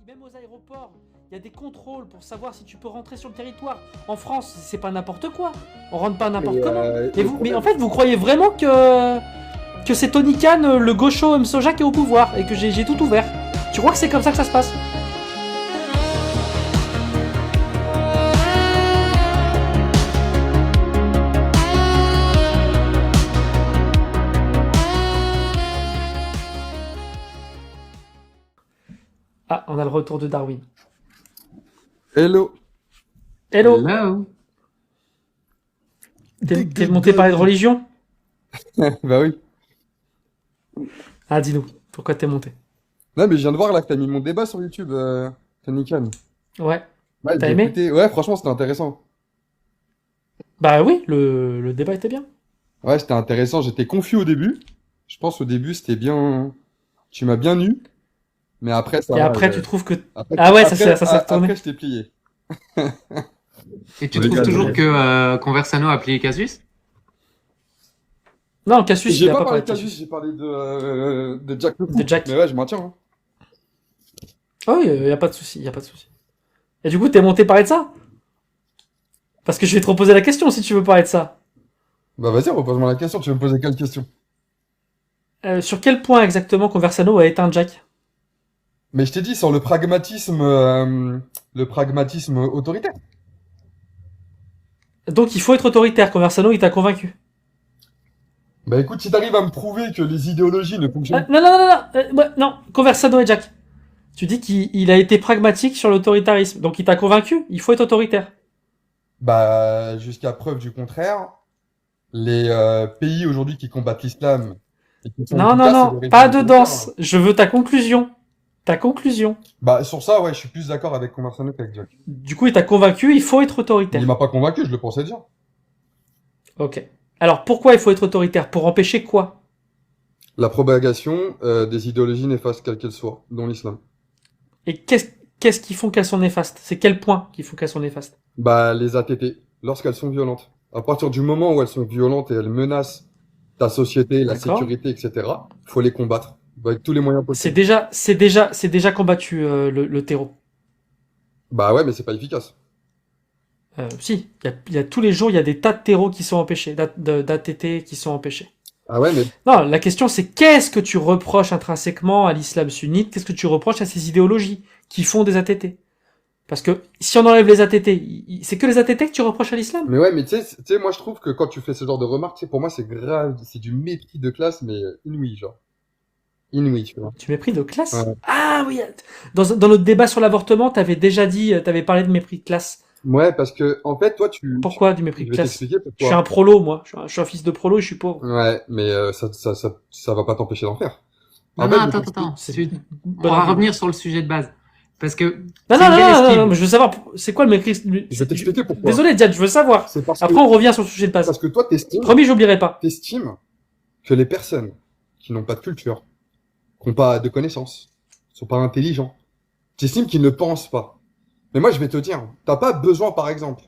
même aux aéroports, il y a des contrôles pour savoir si tu peux rentrer sur le territoire. En France, c'est pas n'importe quoi. On rentre pas n'importe comment. Mais en fait, vous croyez vraiment que c'est Tony Khan, le gaucho Msoja, qui est au pouvoir et que j'ai tout ouvert? Tu crois que c'est comme ça que ça se passe? Ah, on a le retour de Darwin. Hello. Hello. Hello. T'es monté parler de religion? Bah oui. Ah, dis-nous, pourquoi t'es monté? Non, mais je viens de voir là que t'as mis mon débat sur YouTube, Tony Khan. Ouais. Ouais, T'as j'ai aimé? écouté. Ouais, franchement, c'était intéressant. Bah oui, le débat était bien. Ouais, c'était intéressant. J'étais confus au début. Je pense au début, c'était bien. Tu m'as bien eu. Mais après, ça Et va. après, tu trouves que... Après, Ah ouais, ça après, s'est retourné. après, je t'ai plié. Et tu Je trouves rigole, toujours je que Conversano a plié Casus? Non, Cassius, il J'ai a pas pas parlé parlé de de Casus, Cassius. j'ai parlé de Jack le Fou. De Jack. Mais ouais, je maintiens. Hein. Ah oui, y a pas de souci, y a pas de souci. Et du coup, t'es monté parler de ça? Parce que je vais te reposer la question si tu veux parler de ça. Bah vas-y, repose-moi la question. Tu veux me poser quelle question? Sur quel point exactement Conversano a éteint Jack? Mais je t'ai dit sur le pragmatisme autoritaire. Donc il faut être autoritaire, Conversano, il t'a convaincu. Bah écoute, si t'arrives à me prouver que les idéologies ne fonctionnent Non, non, non, non, ouais, non, Conversano et Jack. Tu dis qu'il a été pragmatique sur l'autoritarisme, donc il t'a convaincu, il faut être autoritaire. bah, jusqu'à preuve du contraire, les pays aujourd'hui qui combattent l'islam et qui sont Non, non, efficaces, c'est non, des pas régimes de autoritaires. danse, je veux ta conclusion. Ta conclusion. Bah, sur ça, ouais, je suis plus d'accord avec Conversano qu'avec Jack. Du coup, il t'a convaincu, il faut être Il autoritaire. m'a pas convaincu, je le pensais déjà. Ok. Alors pourquoi il faut être autoritaire? Pour empêcher quoi? La propagation des idéologies néfastes, quelles qu'elles soient, dont l'islam. Et qu'est-ce qui font qu'elles sont néfastes? C'est quel point qui font qu'elles sont néfastes? Bah, les ATT, lorsqu'elles sont violentes. À partir du moment où elles sont violentes et elles menacent ta société, la D'accord. sécurité, etc., faut les combattre. Avec tous les moyens C'est possibles. déjà combattu le terreau. Bah ouais, mais c'est pas efficace. Si, il y a tous les jours, il y a des tas de terreaux qui sont empêchés, d'ATT qui sont empêchés. Ah ouais, mais Non, la question c'est qu'est-ce que tu reproches intrinsèquement à l'islam sunnite? Qu'est-ce que tu reproches à ces idéologies qui font des ATT? Parce que si on enlève les ATT, c'est que les ATT que tu reproches à l'islam? Mais ouais, mais tu sais, moi je trouve que quand tu fais ce genre de remarques, tu sais, pour moi c'est grave, c'est du mépris de classe, mais inouï, genre. Inouï, tu vois. Tu mépris de classe? Ouais. Ah oui, dans notre débat sur l'avortement, t'avais déjà dit, t'avais parlé de mépris de classe. Ouais, parce que, en fait, toi, Pourquoi du mépris je de vais classe? t'expliquer Je suis un pourquoi. prolo, moi. Je suis un fils de prolo et je suis pauvre. Ouais, mais ça va pas t'empêcher d'en faire. Non, En non, fait, je attends, t'explique. attends. C'est On une bonne va argument. revenir sur le sujet de base. Parce que Non, c'est non, une non, belle non, non, esquive. mais je veux savoir, c'est quoi le mépris? Je vais t'expliquer pourquoi. Désolé, Diane, je veux savoir. C'est parce Après, que, on revient sur le sujet de base. parce que toi, Promis, j'oublierai pas. t'estimes que les personnes qui n'ont pas de culture, qui n'ont pas de connaissances, qui sont pas intelligents, t'estimes qu'ils ne pensent pas. Mais moi, je vais te dire, t'as pas besoin, par exemple,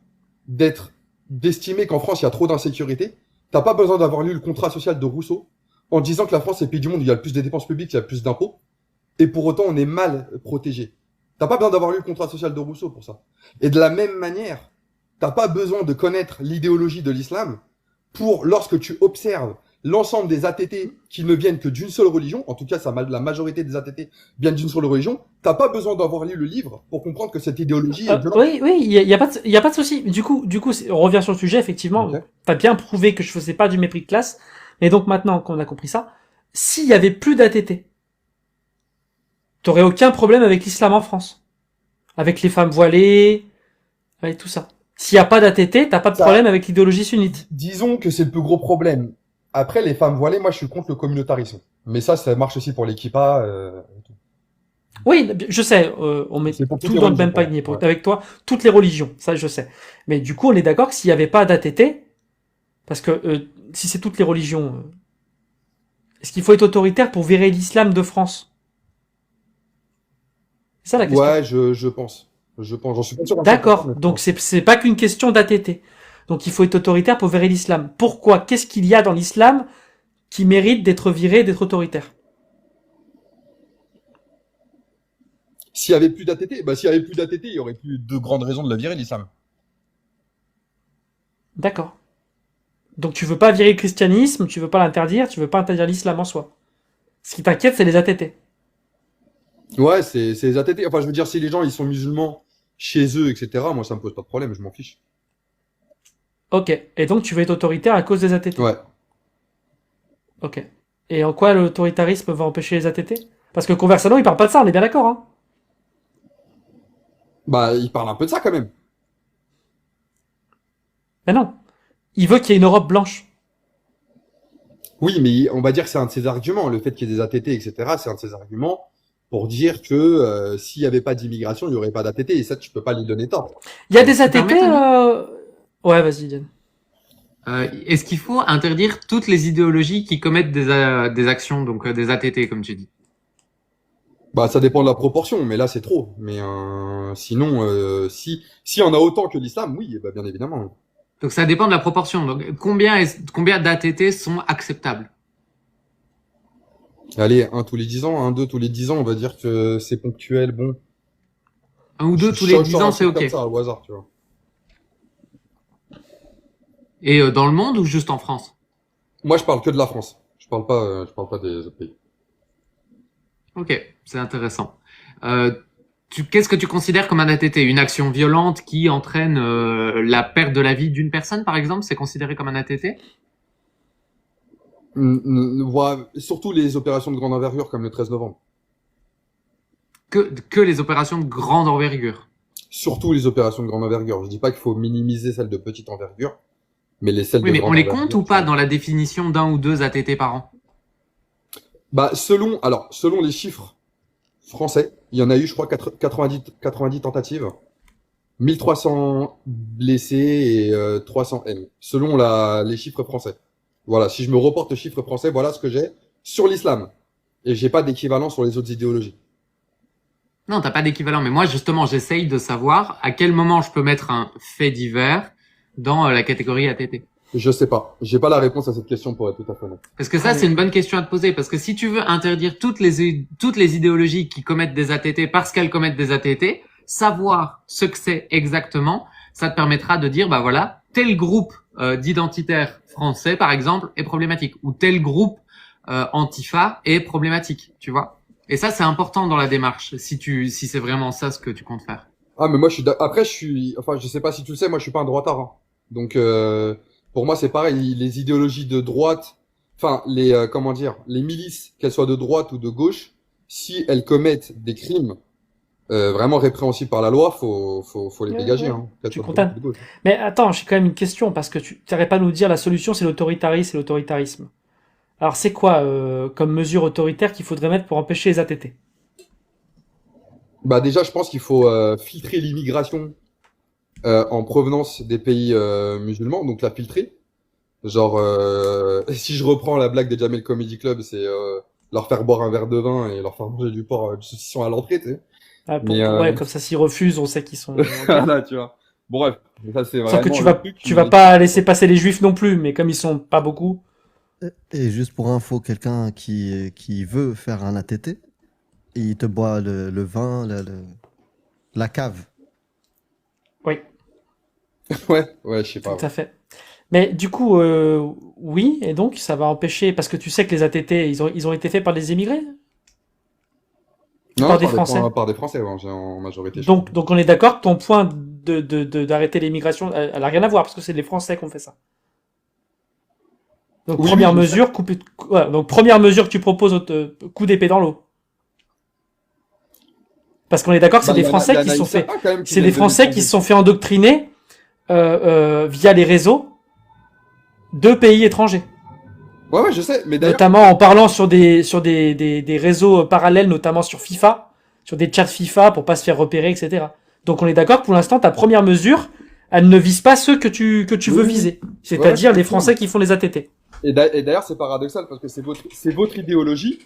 d'estimer qu'en France, il y a trop d'insécurité. T'as pas besoin d'avoir lu le contrat social de Rousseau en disant que la France est le pays du monde où il y a le plus de dépenses publiques, il y a le plus d'impôts. Et pour autant, on est mal protégé. T'as pas besoin d'avoir lu le contrat social de Rousseau pour ça. Et de la même manière, t'as pas besoin de connaître l'idéologie de l'islam pour, lorsque tu observes l'ensemble des ATT qui ne viennent que d'une seule religion, en tout cas, la majorité des ATT viennent d'une seule religion, t'as pas besoin d'avoir lu le livre pour comprendre que cette idéologie est violente. Oui, oui, il y a pas de souci. Du coup, on revient sur le sujet, effectivement. Ok. T'as bien prouvé que je faisais pas du mépris de classe. Et donc, maintenant qu'on a compris ça, s'il y avait plus d'ATT, t'aurais aucun problème avec l'islam en France. Avec les femmes voilées, avec tout ça. S'il y a pas d'ATT, t'as pas de Ça- problème avec l'idéologie sunnite. Disons que c'est le plus gros problème. Après, les femmes voilées, moi, je suis contre le communautarisme. Mais ça marche aussi pour les kippas. Oui, je sais, on met C'est pour toutes tout les dans le religions, même quoi. panier. Ouais. Avec toi, toutes les religions, ça je sais. Mais du coup, on est d'accord que s'il y avait pas d'ATT, parce que si c'est toutes les religions, est-ce qu'il faut être autoritaire pour virer l'islam de France? C'est ça la question. Ouais, je pense. Je pense. J'en suis pas sûr. à 100%, D'accord, mais je donc pense. c'est pas qu'une question d'ATT. Donc il faut être autoritaire pour virer l'islam. Pourquoi? Qu'est-ce qu'il y a dans l'islam qui mérite d'être viré, d'être autoritaire? S'il y avait plus d'ATT, s'il y avait plus d'ATT, il y aurait plus de grandes raisons de la virer, l'islam. D'accord. Donc tu veux pas virer le christianisme, tu veux pas l'interdire, tu veux pas interdire l'islam en soi. Ce qui t'inquiète, c'est les ATT. Ouais, c'est les ATT. Enfin, je veux dire, si les gens, ils sont musulmans chez eux, etc., moi, ça me pose pas de problème, je m'en fiche. Ok. Et donc tu veux être autoritaire à cause des ATT. Ouais. Ok. Et en quoi l'autoritarisme va empêcher les ATT? Parce que Conversano, il parle pas de ça, on est bien d'accord, hein? Il parle un peu de ça, quand même. Mais non. Il veut qu'il y ait une Europe blanche. Oui, mais on va dire que c'est un de ses arguments. Le fait qu'il y ait des ATT, etc., c'est un de ses arguments pour dire que s'il y avait pas d'immigration, il y aurait pas d'ATT. Et ça, tu peux pas lui donner tort. Il y a des Tu ATT... permets, Tony Ouais, vas-y, Diane. Est-ce qu'il faut interdire toutes les idéologies qui commettent des actions, donc des ATT, comme tu dis? Ça dépend de la proportion, mais là, c'est trop. Mais sinon, si y en a autant que l'islam, oui, bien évidemment. Donc ça dépend de la proportion. Donc combien d'ATT sont acceptables? Allez, un tous les 10 ans, un, deux tous les 10 ans, on va dire que c'est ponctuel, bon. Un ou deux tous Je les sors 10 un ans, truc c'est ok. comme ça, au hasard, tu vois. Et dans le monde ou juste en France? Moi, je parle que de la France. Je parle pas des autres pays. Ok, c'est intéressant. Qu'est-ce que tu considères comme un ATT? Une action violente qui entraîne la perte de la vie d'une personne, par exemple, c'est considéré comme un ATT? Surtout les opérations de grande envergure comme le 13 novembre. Que les opérations de grande envergure. Surtout les opérations de grande envergure. Je dis pas qu'il faut minimiser celles de petite envergure, mais celles Oui, de mais grande on les envergure. compte ou pas dans la définition d'un ou deux ATT par an? Selon les chiffres français, il y en a eu, je crois, 90 tentatives, 1300 blessés et 300 M. Selon les chiffres français. Voilà, si je me reporte aux chiffres français, voilà ce que j'ai sur l'islam. Et j'ai pas d'équivalent sur les autres idéologies. Non, t'as pas d'équivalent. Mais moi, justement, j'essaye de savoir à quel moment je peux mettre un fait divers dans la catégorie ATT. Je sais pas. J'ai pas la réponse à cette question pour être tout à fait honnête. Parce que ça, c'est une bonne question à te poser. Parce que si tu veux interdire toutes les idéologies qui commettent des ATT parce qu'elles commettent des ATT, savoir ce que c'est exactement, ça te permettra de dire, voilà, tel groupe d'identitaires français, par exemple, est problématique. Ou tel groupe Antifa est problématique, tu vois. Et ça, c'est important dans la démarche, si c'est vraiment ça ce que tu comptes faire. Ah, mais moi, je sais pas si tu le sais, moi, je suis pas un droitard, hein. Donc, pour moi, c'est pareil. Les idéologies de droite, les milices, qu'elles soient de droite ou de gauche, si elles commettent des crimes vraiment répréhensibles par la loi, faut les dégager, hein. Tu condamnes. Mais attends, j'ai quand même une question, parce que tu n'arrêtes pas de nous dire la solution, c'est l'autoritarisme et l'autoritarisme. Alors, c'est quoi comme mesure autoritaire qu'il faudrait mettre pour empêcher les ATT? Déjà, je pense qu'il faut filtrer l'immigration en provenance des pays musulmans, donc la filtrer. Genre, si je reprends la blague des Jamel Comedy Club, c'est leur faire boire un verre de vin et leur faire manger du porc, du saucisson à l'entrée, tu sais. Ah, ouais, comme ça, s'ils refusent, on sait qu'ils sont... Voilà, tu vois. Bon, bref, ça c'est Sauf vraiment... que tu vas pas laisser passer les juifs non plus, mais comme ils sont pas beaucoup... Et juste pour info, quelqu'un qui veut faire un ATT, il te boit le vin, la cave. Oui. Ouais, je sais pas. Tout à fait. Mais du coup, oui, et donc ça va empêcher, parce que tu sais que les ATT, ils ont été faits par des émigrés? Non, par des Français. Par des Français, ouais, en majorité. Donc on est d'accord que ton point d'arrêter l'immigration, elle a rien à voir, parce que c'est les Français qui ont fait ça. Donc première mesure que tu proposes, coup d'épée dans l'eau. Parce qu'on est d'accord que c'est des Français qui se sont fait, c'est des Français qui se sont fait endoctriner via les réseaux de pays étrangers. Ouais, je sais, mais d'ailleurs... Notamment en parlant sur des réseaux parallèles, notamment sur FIFA, sur des chats FIFA pour pas se faire repérer, etc. Donc on est d'accord que pour l'instant, ta première mesure, elle ne vise pas ceux que tu veux viser. C'est-à-dire les Français qui font les ATT. Et d'ailleurs, c'est paradoxal parce que c'est votre idéologie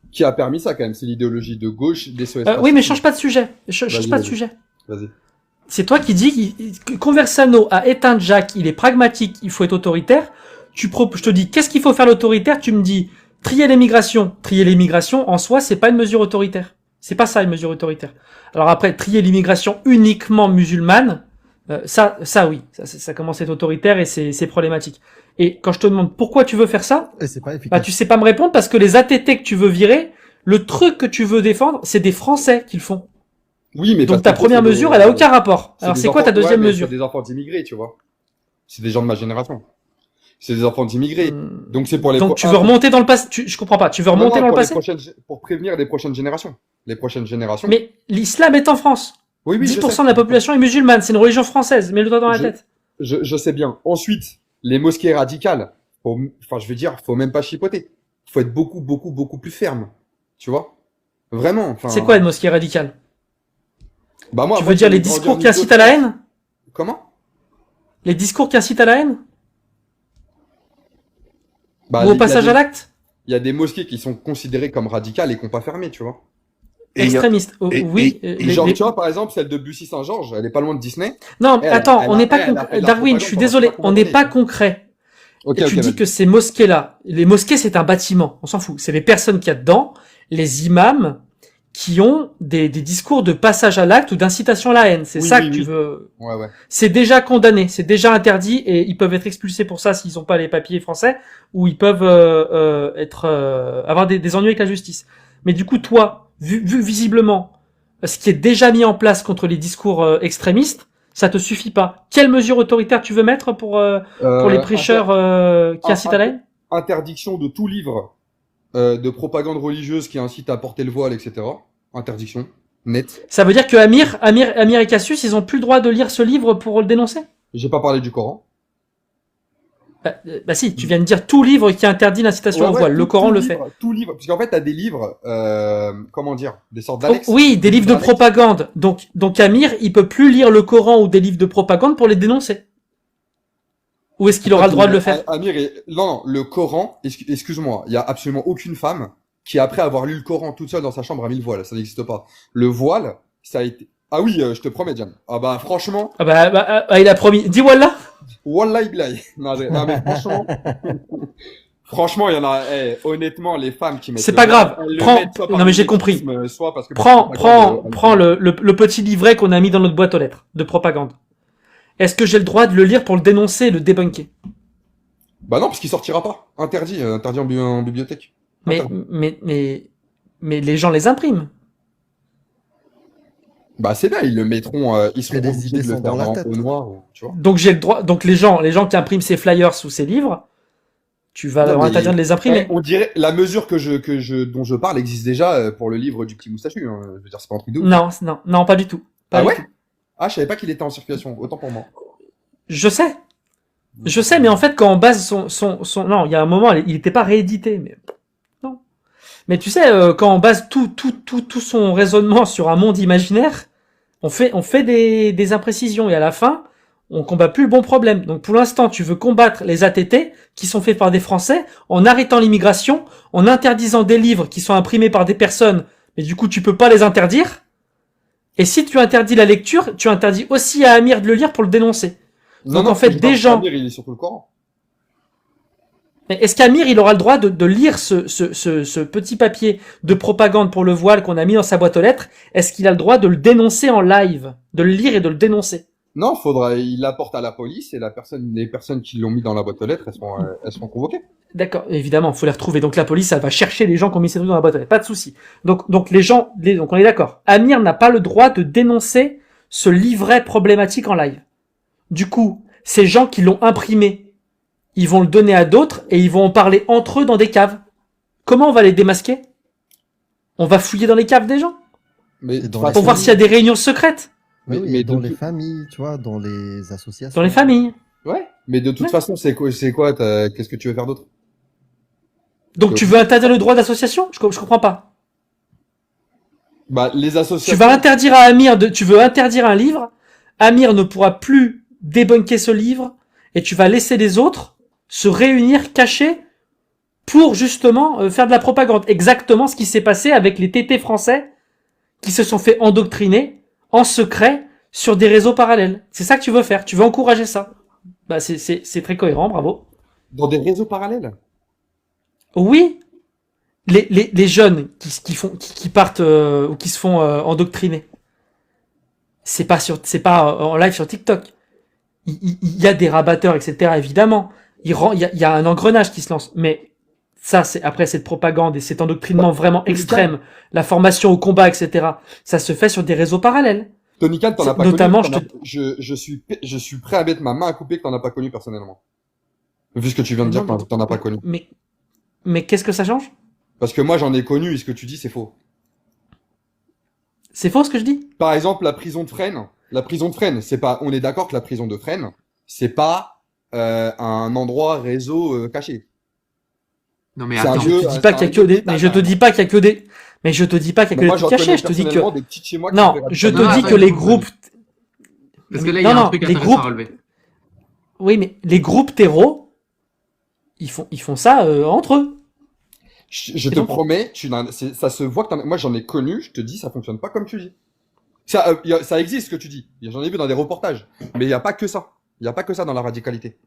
qui a permis ça quand même. C'est l'idéologie de gauche des SOS. Oui, mais change pas de sujet. Change pas de sujet. Vas-y. C'est toi qui dis que Conversano a éteint Jack, il est pragmatique, il faut être autoritaire. Je te dis, qu'est-ce qu'il faut faire l'autoritaire? Tu me dis, trier l'immigration. Trier l'immigration, en soi, c'est pas une mesure autoritaire. C'est pas ça une mesure autoritaire. Alors après, trier l'immigration uniquement musulmane, ça oui, ça commence à être autoritaire et c'est problématique. Et quand je te demande pourquoi tu veux faire ça, Et c'est pas bah efficace. tu sais pas me répondre parce que les ATT que tu veux virer, le truc que tu veux défendre, c'est des Français qui le font. Oui, mais Donc parce ta que première c'est mesure, des- elle a aucun rapport. Alors des c'est quoi ta enfants- deuxième ouais, mais mesure? C'est des enfants d'immigrés, tu vois. C'est des gens de ma génération. C'est des enfants d'immigrés. Donc c'est pour les. Donc tu veux remonter dans le passé, je comprends pas, tu veux Non, remonter non, dans le pour les passé? prochaines, pour prévenir les prochaines générations. Les prochaines générations. Mais l'islam est en France. Oui, oui, je 10% sais. de la population est musulmane, c'est une religion française, mets-le-toi dans la Je- tête. Je sais bien. Ensuite, les mosquées radicales. Enfin, je veux dire, faut même pas chipoter. Faut être beaucoup, beaucoup, beaucoup plus ferme. Tu vois? Vraiment. Enfin. C'est quoi une mosquée radicale? Bah moi, Tu moi, veux dire j'ai les grandi discours en qui incitent à la Ile-de-France. haine? Comment? Les discours qui incitent à la haine? Bah, Ou au il y a passage des- à l'acte? Il y a des mosquées qui sont considérées comme radicales et qui n'ont pas fermé, tu vois. Et il y a- Extrémistes. Oh, et- oui. Genre, tu vois, par exemple, celle de Bussy-Saint-Georges, elle est pas loin de Disney. Non, Elle, attends, elle on a- n'est pas elle a fait de la Darwin, je suis propagande désolé, pendant on n'est pas 3 mois. concret. Ok, Et tu ok, dis vas-y. que ces mosquées-là, les mosquées c'est un bâtiment, on s'en fout. C'est les personnes qu'il y a dedans, les imams qui ont des discours de passage à l'acte ou d'incitation à la haine. C'est Oui, ça oui, que tu oui. veux. Ouais, ouais. C'est déjà condamné, c'est déjà interdit et ils peuvent être expulsés pour ça s'ils n'ont pas les papiers français ou ils peuvent avoir des ennuis avec la justice. Mais du coup, toi, vu visiblement ce qui est déjà mis en place contre les discours extrémistes, ça te suffit pas. Quelle mesure autoritaire tu veux mettre pour les prêcheurs qui incitent à la haine? Interdiction de tout livre de propagande religieuse qui incite à porter le voile, etc. Interdiction. Net. Ça veut dire que Amir et Cassius, ils ont plus le droit de lire ce livre pour le dénoncer? J'ai pas parlé du Coran. Bah si, tu viens de dire tout livre qui interdit l'incitation Ouais, au ouais, voile. Le Coran le fait. Tout livre. Parce qu'en fait, t'as des livres, comment dire, des sortes Oh, d'Alex. oui, des livres de Alex. propagande. Donc Amir, il peut plus lire le Coran ou des livres de propagande pour les dénoncer. Ou est-ce qu'il aura le droit de le faire? Amir non, le Coran, excuse-moi, il y a absolument aucune femme qui, après avoir lu le Coran toute seule dans sa chambre, a mis le voile. Ça n'existe pas. Le voile, ça a été... Ah oui, je te promets, Diane. Ah bah, franchement, Il a promis. Dis Wallah. wallahi billahi. Non, mais franchement... Franchement, il y en a, honnêtement, les femmes qui mettent C'est le pas voile, grave. elles le Prends- mettent soit par non, mais j'ai compris. mimétisme, soit parce que... Prends propagande, le petit livret qu'on a mis dans notre boîte aux lettres de propagande. Est-ce que j'ai le droit de le lire pour le dénoncer et le débunker? Bah non, parce qu'il sortira pas. Interdit en bibliothèque. Mais, Interdit. mais les gens les impriment. Bah c'est bien, ils le mettront, ils seront les obligés idées de le sont faire dans la en tête. haut noir, tu vois. Donc j'ai le droit. Donc les gens qui impriment ces flyers ou ces livres, tu vas Non, leur mais- interdire de les imprimer. On dirait la mesure dont je parle existe déjà pour le livre du petit moustachu. Hein. Je veux dire, c'est pas un truc de ouf. Non, pas du tout. Pas Ah du ouais tout. Ah, je savais pas qu'il était en circulation. Autant pour moi. Je sais, mais en fait, quand on base non, il y a un moment, il était pas réédité, mais non. Mais tu sais, quand on base tout son raisonnement sur un monde imaginaire, on fait des imprécisions et à la fin, on combat plus le bon problème. Donc pour l'instant, tu veux combattre les ATT qui sont faits par des Français en arrêtant l'immigration, en interdisant des livres qui sont imprimés par des personnes, mais du coup, tu peux pas les interdire. Et si tu interdis la lecture, tu interdis aussi à Amir de le lire pour le dénoncer. Donc, en fait, je des parle gens- pas de lire, il est sur tout le Coran. Mais est-ce qu'Amir, il aura le droit de lire ce petit papier de propagande pour le voile qu'on a mis dans sa boîte aux lettres? Est-ce qu'il a le droit de le dénoncer en live? De le lire et de le dénoncer? Non, il l'apporte à la police et les personnes qui l'ont mis dans la boîte aux lettres, elles seront convoquées. D'accord, évidemment, faut les retrouver. Donc la police, elle va chercher les gens qui ont mis ces trucs dans la boîte aux lettres. Pas de souci. Donc donc on est d'accord. Amir n'a pas le droit de dénoncer ce livret problématique en live. Du coup, ces gens qui l'ont imprimé, ils vont le donner à d'autres et ils vont en parler entre eux dans des caves. Comment on va les démasquer? On va fouiller dans les caves des gens Mais Et de dans toute les pour voir façon, s'il y a des réunions secrètes Mais, Mais- oui, mais dans de les tout- familles, tu vois, dans les associations. dans les familles. ouais. Mais de toute Ouais. façon, c'est quoi, qu'est-ce que tu veux faire d'autre? Donc tu veux interdire le droit d'association? Je comprends pas. Bah, les Tu associations. vas interdire à Amir tu veux interdire un livre. Amir ne pourra plus débunker ce livre et tu vas laisser les autres se réunir cachés pour justement faire de la propagande. Exactement ce qui s'est passé avec les TT français qui se sont fait endoctriner en secret sur des réseaux parallèles. C'est ça que tu veux faire. Tu veux encourager ça. Bah c'est très cohérent, bravo. Dans des réseaux parallèles. Oui. les jeunes qui partent ou qui se font endoctriner, c'est pas en live sur TikTok. Il y a des rabatteurs, etc. Évidemment, il y a un engrenage qui se lance, mais ça, c'est après cette propagande et cet endoctrinement vraiment extrême, la formation au combat, etc. Ça se fait sur des réseaux parallèles. Tony Khan, t'en as pas Notamment, connu. Je suis prêt à mettre ma main à couper que t'en as pas connu personnellement. Vu ce que tu viens de dire, que t'en as pas connu. Mais qu'est-ce que ça change? Parce que moi, j'en ai connu et ce que tu dis, c'est faux. C'est faux ce que je dis? Par exemple, la prison de Fresnes. La prison de Fresnes, c'est pas. On est d'accord que la prison de Fresnes, c'est pas un endroit réseau caché. Non mais C'est un attends, jeu- Je te dis pas qu'il y a que des. Mais je te dis pas qu'il y a que des. Mais je te dis pas qu'il y a Mais que moi, des j'en trucs connais cachés. Je te dis que. personnellement des petits de chez moi qui Non, ont fait je te Non, dis attends, que les attends, groupes. parce que là il y a Non, un non, truc les intéressant groupes. à relever. Oui, mais les groupes terreaux, ils font ça entre eux. Je Et te donc promets, ça se voit que moi j'en ai connu, je te dis, ça fonctionne pas comme tu dis. Ça existe ce que tu dis. J'en ai vu dans des reportages. Mais il n'y a pas que ça. Il n'y a pas que ça dans la radicalité.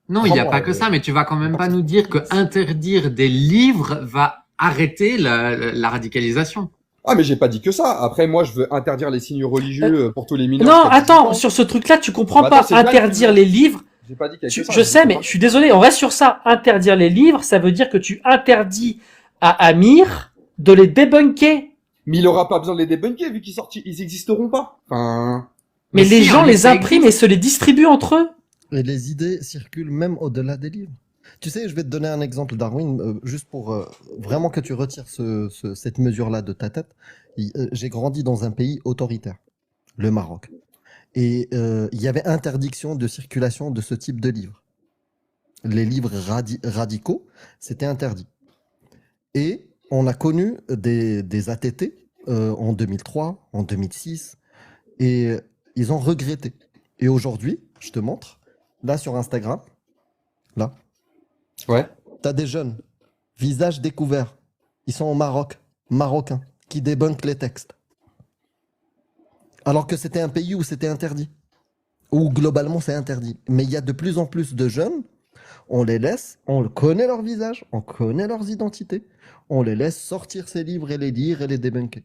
Non, il n'y a Crois-moi, pas que ça, mais tu vas quand même pas nous dire que interdire des livres va arrêter la radicalisation. Ah, mais j'ai pas dit que ça. Après, moi, je veux interdire les signes religieux pour tous les mineurs. Non, jusqu'à 18 attends, ans. sur ce truc-là, tu comprends Bah, pas. attends, c'est Jeanne qui Interdire veut- les livres. J'ai pas dit qu'il y a que ça. Je sais, mais je suis désolé, on reste sur ça. Interdire les livres, ça veut dire que tu interdis à Amir de les débunker. Mais il aura pas besoin de les débunker vu qu'ils sortent, ils existeront pas. Enfin, Mais Mais les si, gens en les effet, impriment et se les distribuent entre eux. Et les idées circulent même au-delà des livres. Tu sais, je vais te donner un exemple, Darwin, juste pour vraiment que tu retires cette mesure-là de ta tête. J'ai grandi dans un pays autoritaire, le Maroc. Et il y avait interdiction de circulation de ce type de livres. Les livres radicaux, c'était interdit. Et on a connu des ATT en 2003, en 2006, et ils ont regretté. Et aujourd'hui, je te montre, là sur Instagram, là, ouais. t'as des jeunes, visage découvert, ils sont au Maroc, marocains, qui débunkent les textes. Alors que c'était un pays où c'était interdit, où globalement c'est interdit. Mais il y a de plus en plus de jeunes, on les laisse, on connaît leur visage, on connaît leurs identités, on les laisse sortir ces livres et les lire et les débunker.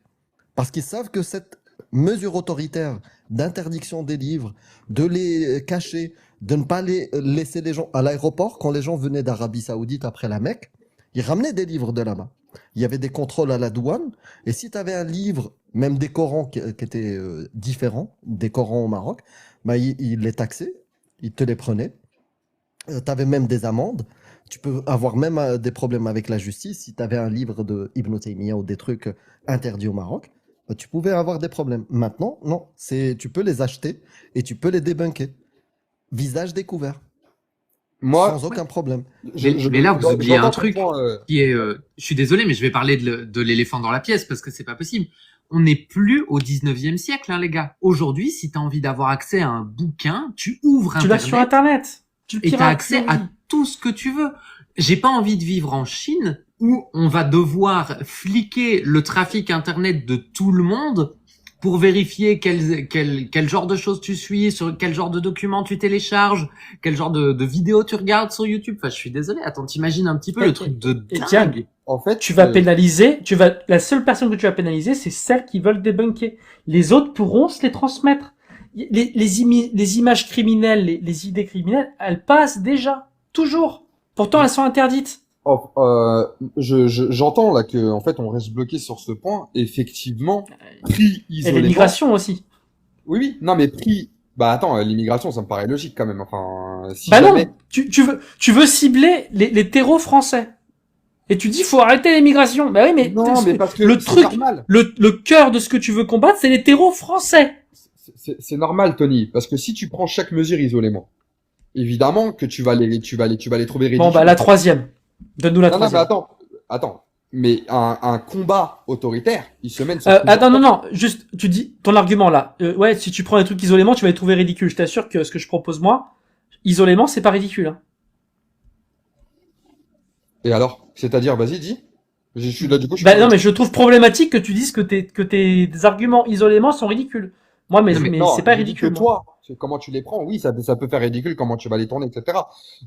Parce qu'ils savent que cette mesure autoritaire d'interdiction des livres, de les cacher, de ne pas laisser les gens à l'aéroport, quand les gens venaient d'Arabie Saoudite après la Mecque, ils ramenaient des livres de là-bas. Il y avait des contrôles à la douane, et si tu avais un livre, même des Corans qui étaient différents, des Corans au Maroc, bah, ils les taxaient, ils te les prenaient. Tu avais même des amendes. Tu peux avoir même des problèmes avec la justice. Si tu avais un livre de Ibn Taymiyyah ou des trucs interdits au Maroc, bah, tu pouvais avoir des problèmes. Maintenant, non. Tu peux les acheter et tu peux les débunker. Visage découvert. Moi, Sans aucun problème. Mais là, vous oubliez un j'entends truc ton point, qui est, je suis désolé, mais je vais parler de l'éléphant dans la pièce parce que c'est pas possible. On n'est plus au 19e siècle, hein, les gars. Aujourd'hui, si tu as envie d'avoir accès à un bouquin, tu ouvres Tu l'as sur Internet. Tu le et tu as pirates, accès tu à le dis. tout ce que tu veux. J'ai pas envie de vivre en Chine où on va devoir fliquer le trafic Internet de tout le monde pour vérifier quel genre de choses tu suis, sur quel genre de documents tu télécharges, quel genre de vidéos tu regardes sur YouTube. Enfin, je suis désolé. Attends, t'imagines un petit peu le truc de Etienne, dingue. En fait, Tu vas pénaliser, la seule personne que tu vas pénaliser, c'est celles qui veulent débunker. Les autres pourront se les transmettre. Les images criminelles, les idées criminelles, elles passent déjà. Toujours. Pourtant, elles sont interdites. j'entends là que en fait on reste bloqué sur ce point. Effectivement, pris Et isolément. l'immigration aussi. Oui, oui. Non, mais pris. Bah attends, l'immigration, ça me paraît logique quand même. Enfin, si Bah jamais. non, tu veux cibler les terreaux français. Et tu dis, faut arrêter l'immigration. Bah oui, mais, Non, mais parce que le c'est truc, normal. le cœur de ce que tu veux combattre, c'est les terreaux français. C'est normal, Tony, parce que si tu prends chaque mesure isolément, évidemment que tu vas les trouver ridicules. Bon, bah, la troisième. Donne-nous la Non, non, mais troisième. attends. Mais un combat autoritaire, il se mène sur Attends, non, juste, tu dis, ton argument là, ouais, si tu prends des trucs isolément, tu vas les trouver ridicules. Je t'assure que ce que je propose moi, isolément, c'est pas ridicule. Hein. Et alors? C'est-à-dire, vas-y, dis. Je suis là, du coup, je suis Bah non, mais je trouve problématique que tu dises que tes arguments isolément sont ridicules. Moi, mais non, c'est pas je dis que ridicule. moi. toi, comment tu les prends, oui, ça peut faire ridicule comment tu vas les tourner, etc.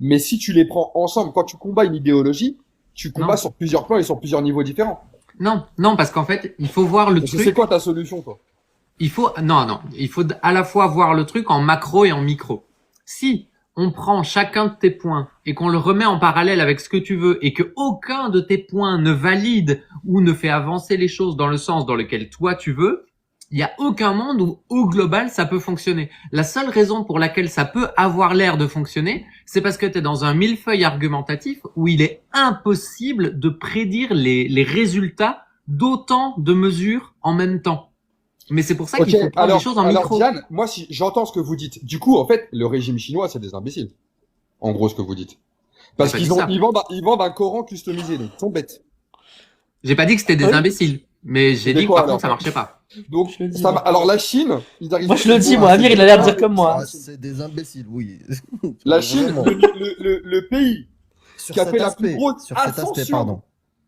Mais si tu les prends ensemble, quand tu combats une idéologie, tu combats sur plusieurs plans et sur plusieurs niveaux différents. Non, non, parce qu'en fait, il faut voir le Parce que truc. c'est quoi ta solution, toi? Il faut, non, il faut à la fois voir le truc en macro et en micro. Si on prend chacun de tes points et qu'on le remet en parallèle avec ce que tu veux et que aucun de tes points ne valide ou ne fait avancer les choses dans le sens dans lequel toi tu veux, il y a aucun monde où au global ça peut fonctionner. La seule raison pour laquelle ça peut avoir l'air de fonctionner, c'est parce que tu es dans un millefeuille argumentatif où il est impossible de prédire les résultats d'autant de mesures en même temps. Mais c'est pour ça qu'il faut prendre les choses en micro. Diane, moi, si j'entends ce que vous dites, du coup, en fait, le régime chinois, c'est des imbéciles. En gros, ce que vous dites. Parce qu'ils vendent un Coran customisé, donc ils sont bêtes. J'ai pas dit que c'était des imbéciles, mais j'ai dit que par contre ça marchait pas. Donc, alors la Chine, ils arrivent. Moi je le dis, moi, Amir, il a l'air de dire comme moi. C'est des imbéciles, oui. La Chine, le pays qui a fait la plus grosse ascension,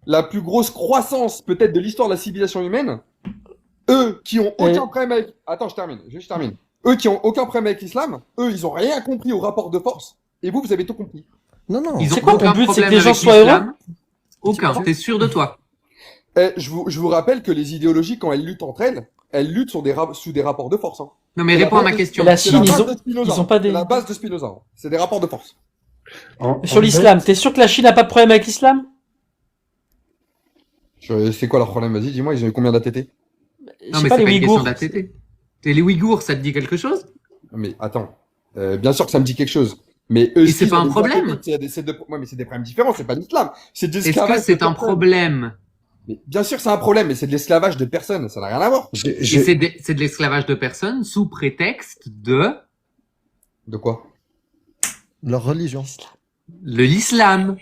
la plus grosse croissance peut-être de l'histoire de la civilisation humaine. Eux qui ont aucun problème avec... Attends, je termine. Eux qui ont aucun problème avec l'islam, eux, ils ont rien compris au rapport de force. Et vous avez tout compris. Non. Ils ont C'est quoi ton aucun but, c'est que problème les gens avec soient l'islam. heureux? Aucun. T'es sûr de toi? Je vous rappelle que les idéologies, quand elles luttent entre elles, elles luttent sous des rapports de force. Hein. Non mais réponds à ma question. La Chine, ils ont pas des... C'est la base de Spinoza. Hein. C'est des rapports de force. Sur l'islam, t'es sûr que la Chine n'a pas de problème avec l'islam? C'est quoi leur problème? Vas-y, dis-moi, ils ont eu combien d'ATT? Non mais c'est pas une question d'ATT. T'es les Ouïghours, ça te dit quelque chose? Mais attends, bien sûr que ça me dit quelque chose. Mais eux, c'est pas un problème. Ouais, mais c'est des problèmes différents. C'est pas l'islam. C'est de Est-ce l'esclavage. que c'est un problème? Mais bien sûr, c'est un problème, mais c'est de l'esclavage de personnes. Ça n'a rien à voir. Et c'est de l'esclavage de personnes sous prétexte de... De quoi? Leur religion. L'islam.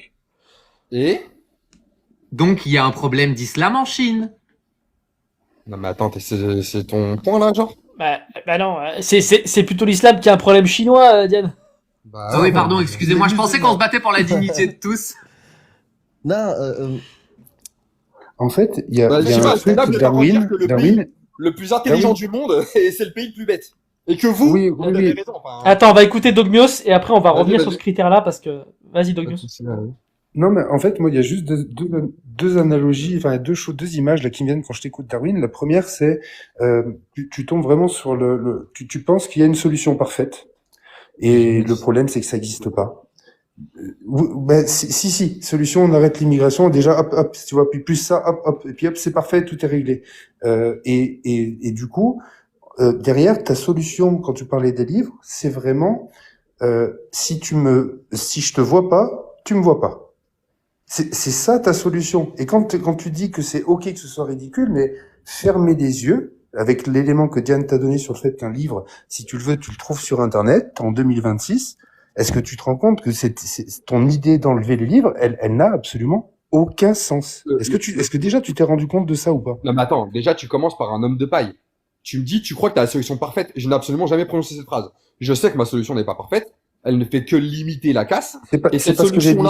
Et? Donc il y a un problème d'islam en Chine. Non mais attends, c'est ton point là, genre? Bah non, c'est plutôt l'islam qui a un problème chinois, Diane. Bah, Ah oui, pardon, excusez-moi, je pensais qu'on se battait pour la dignité de tous. Non, En fait, il y a un truc, là, Darwin, pays le plus intelligent du monde, et c'est le pays le plus bête. Et que vous, Oui, vous avez raison. Enfin, Attends, on va écouter Dogmios et après on va revenir vas-y. sur ce critère-là parce que... Vas-y, Dogmios. Non, mais en fait, moi, il y a juste deux analogies, enfin, deux images là qui me viennent quand je t'écoute, Darwin. La première, c'est tu tombes vraiment sur tu penses qu'il y a une solution parfaite, et le problème, c'est que ça n'existe pas. Ben, si, solution, on arrête l'immigration, déjà, hop, tu vois, puis plus ça, hop, et puis hop, c'est parfait, tout est réglé. Et du coup, derrière, ta solution, quand tu parlais des livres, c'est vraiment si je te vois pas, tu me vois pas. C'est ça ta solution. Et quand tu dis que c'est ok que ce soit ridicule, mais fermer les yeux avec l'élément que Diane t'a donné sur le fait qu'un livre, si tu le veux, tu le trouves sur Internet en 2026. Est-ce que tu te rends compte que c'est ton idée d'enlever les livres, elle n'a absolument aucun sens. Est-ce que déjà tu t'es rendu compte de ça ou pas? Non mais attends, déjà tu commences par un homme de paille. Tu me dis, tu crois que t'as la solution parfaite. Je n'ai absolument jamais prononcé cette phrase. Je sais que ma solution n'est pas parfaite. Elle ne fait que limiter la casse. C'est pas ce que j'ai dit.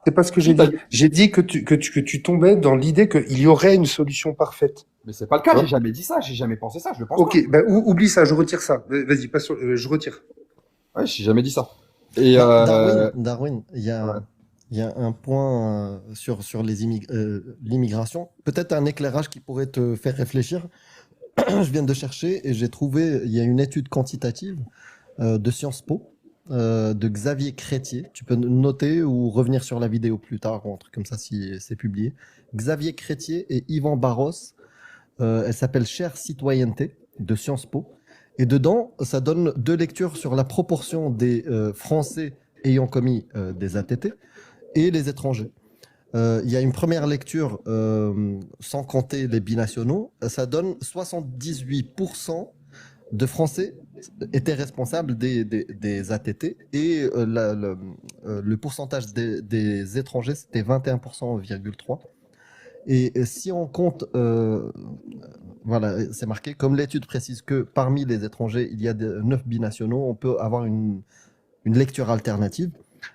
C'est pas ce que j'ai dit. J'ai dit que tu tombais dans l'idée qu'il y aurait une solution parfaite. Mais c'est pas le cas. J'ai jamais dit ça. J'ai jamais pensé ça. Je le pense pas. Ben, oublie ça. Je retire ça. Vas-y, passe sur. Je retire. Ouais, j'ai jamais dit ça. Et Darwin, il y a un point sur l'immigration. Peut-être un éclairage qui pourrait te faire réfléchir. Je viens de chercher et j'ai trouvé, il y a une étude quantitative de Sciences Po de Xavier Crétier. Tu peux noter ou revenir sur la vidéo plus tard ou un truc comme ça si c'est publié. Xavier Crétier et Yvan Barros. Elle s'appelle Chère citoyenneté de Sciences Po. Et dedans, ça donne 2 lectures sur la proportion des Français ayant commis des ATT et les étrangers. Il y a une première lecture, sans compter les binationaux, ça donne 78% de Français étaient responsables des ATT et le pourcentage des étrangers, c'était 21,3%. Et si on compte, voilà, c'est marqué, comme l'étude précise que parmi les étrangers, il y a 9 binationaux, on peut avoir une lecture alternative.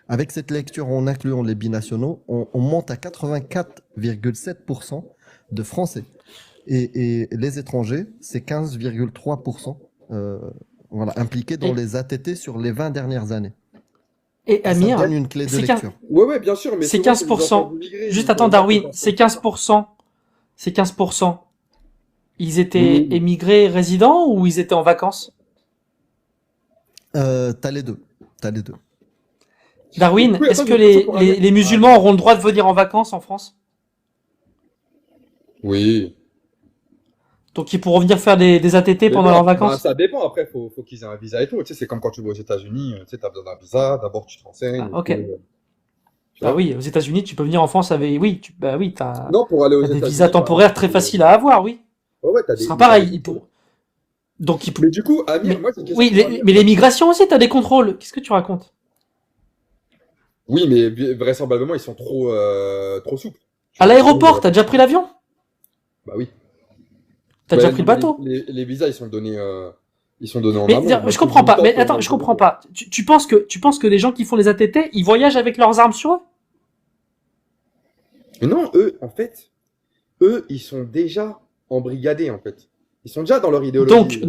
Avec cette lecture, en incluant les binationaux, on monte à 84,7% de Français. Et les étrangers, c'est 15,3% voilà, impliqués dans les ATT sur les 20 dernières années. Et Ça Amir, donne une clé de c'est lecture. Ouais, bien sûr, mais c'est souvent, c'est des 15%. enfants d'immigrés, Juste donc attends, moi, Darwin, pense c'est pas. 15%. C'est 15%. Ils étaient Mm. émigrés résidents ou ils étaient en vacances? T'as les deux. T'as les deux. Darwin, Oui, est-ce attends, que j'ai une question pour Amir. les musulmans auront le droit de venir en vacances en France? Oui. Donc ils pourront venir faire des ATT Mais pendant bon, leurs bah, vacances? ça dépend. Après, faut qu'ils aient un visa et tout. Tu sais, c'est comme quand tu vas aux États-Unis, tu sais, t'as besoin d'un visa. D'abord, tu te renseignes. Ah, ok. Tu Bah vois? oui, aux États-Unis, tu peux venir en France avec. Oui, bah oui, Non, pour aller aux t'as des États-Unis, visas par exemple, temporaires très faciles à avoir, oui. ouais, ouais, Ce sera mais t'as des pareil. contrôles. Donc Mais du coup, Amir, mais moi, j'ai une oui, question pour Amir. mais les migrations aussi, t'as des contrôles. Qu'est-ce que tu racontes? Oui, mais vraisemblablement, ils sont trop souples. Tu À vois, sinon, il y l'aéroport, aurait t'as pas de déjà pris problème. l'avion? Bah oui. T'as déjà pris le bateau? Les visas, ils sont donnés en Mais amont. je comprends pas. Mais attends, je comprends pas. Tu penses que les gens qui font les ATT, ils voyagent avec leurs armes sur eux? Mais non, eux, en fait, ils sont déjà embrigadés, en fait. Ils sont déjà dans leur idéologie.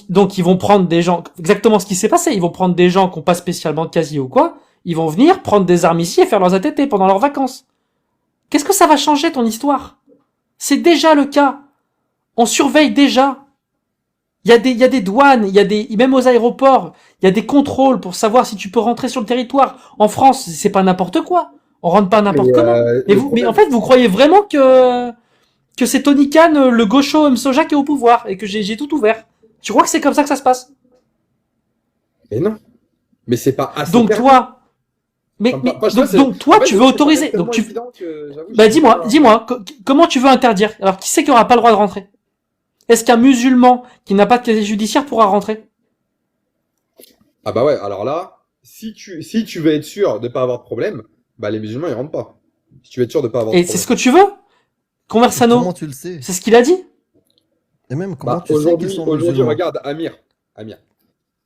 Donc, ils vont prendre des gens, exactement ce qui s'est passé. Ils vont prendre des gens qui n'ont pas spécialement de casier ou quoi. Ils vont venir prendre des armes ici et faire leurs ATT pendant leurs vacances. Qu'est-ce que ça va changer ton histoire? C'est déjà le cas. On surveille déjà. Il y a des douanes, même aux aéroports, il y a des contrôles pour savoir si tu peux rentrer sur le territoire. En France, c'est pas n'importe quoi. On rentre pas n'importe comment. Mais en fait, vous croyez vraiment que c'est Tony Khan, le gaucho Msoja qui est au pouvoir et que j'ai tout ouvert? Tu crois que c'est comme ça que ça se passe? Mais non. Mais c'est pas assez Donc permis. toi, donc toi, tu veux autoriser. Donc bah dis-moi, comment tu veux interdire? Alors qui c'est qui aura pas le droit de rentrer? Est-ce qu'un musulman qui n'a pas de casier judiciaire pourra rentrer? Ah bah ouais, alors là, si tu veux être sûr de pas avoir de problème, bah les musulmans ils rentrent pas. Si tu veux être sûr de pas avoir de Et problème. c'est ce que tu veux? Conversano, Comment tu le sais? c'est ce qu'il a dit? Et même comment Bah, tu sais qu'ils sont aujourd'hui, musulmans? regarde, Amir.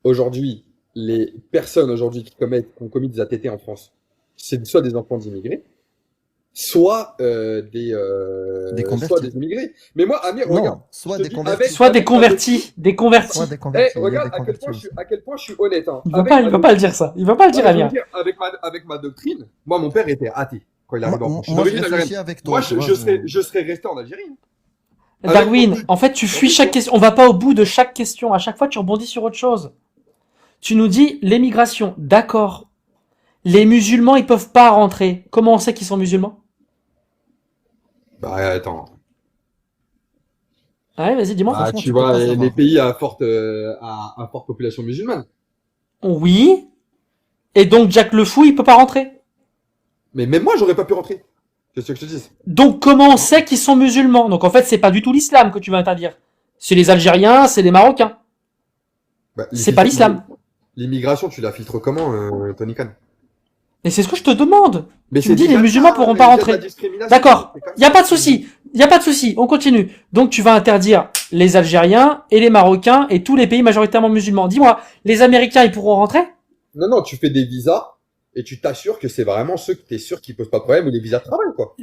Aujourd'hui, les personnes aujourd'hui qui ont commis des ATT en France, c'est soit des enfants d'immigrés, soit Des soit convertis. des immigrés. Mais moi, Amir, regarde. Non, soit je te des dis convertis. avec- Soit des avec- convertis, des convertis. Soit des convertis. Eh, Il y a regarde des à quel convertis aussi. à quel point je suis honnête. Hein. Il va pas le dire ça. Il va pas le dire, Ouais, je veux Amir. dire, avec ma doctrine, moi, mon père était athée quand il est arrivé en Moi, France. Je suis moi, je d'origine réfléchis algérienne. avec toi. Moi, tu vois, je serais resté en Algérie. Darwin, Avec- en fait, tu fuis chaque question. On va pas au bout de chaque question. À chaque fois, tu rebondis sur autre chose. Tu nous dis l'émigration. D'accord. Les musulmans, ils peuvent pas rentrer. Comment on sait qu'ils sont musulmans? Bah, attends. Ouais, vas-y, dis-moi. Bah, Franchement, tu tu peux vois, pas savoir. les pays à forte population musulmane. Oui. Et donc, Jack le Fou, il peut pas rentrer. Mais même moi, j'aurais pas pu rentrer. Qu'est-ce que je te dis? Donc, comment on sait qu'ils sont musulmans? Donc, en fait, c'est pas du tout l'islam que tu vas interdire. C'est les Algériens, c'est les Marocains. Bah, C'est pas l'islam. L'immigration, tu la filtres comment, Tony Khan? Et c'est ce que je te demande. Mais Tu me dis, déjà les musulmans ça, pourront mais pas il y a de rentrer. la discrimination, D'accord. c'est comme Y a ça. pas de souci. Y a pas de souci. On continue. Donc, tu vas interdire les Algériens et les Marocains et tous les pays majoritairement musulmans. Dis-moi, les Américains, ils pourront rentrer? Non, tu fais des visas et tu t'assures que c'est vraiment ceux que t'es sûr qui posent pas de problème ou des visas de travail, quoi.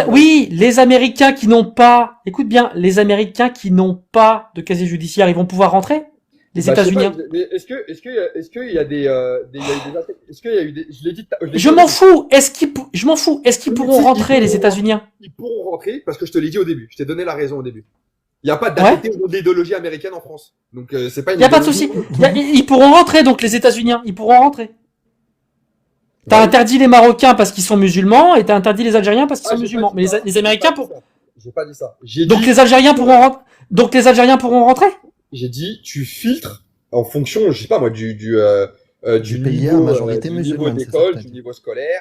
Oui, les Américains qui n'ont pas, écoute bien, les Américains qui n'ont pas de casier judiciaire, ils vont pouvoir rentrer? Les Bah, je sais États-Unis. pas, mais est-ce qu'il y a il y a eu des est-ce qu'il y a eu des, je l'ai dit, Je m'en fous. Je m'en fous. Est-ce qu'ils Oui, pourront si, rentrer, ils les pourront États-Unis? Ils pourront rentrer parce que je te l'ai dit au début. Je t'ai donné la raison au début. Il n'y a pas d'ATT ou d'idéologie américaine en France. Donc, c'est pas une Y a pas de idéologie. souci. Ils pourront rentrer, donc les États-Unis, ils pourront rentrer. T'as Bah, interdit les Marocains parce qu'ils sont musulmans et t'as interdit les Algériens parce qu'ils ah, sont j'ai musulmans. pas Mais dit ça. les Américains J'ai pas pour. dit ça. J'ai pas dit ça. J'ai Donc dit, les Algériens pourront rentrer. Donc les Algériens pourront rentrer. j'ai dit, tu filtres en fonction, je sais pas moi, du pays à niveau, majorité du niveau musulmane, c'est ça d'école, que t'as du dit. niveau scolaire,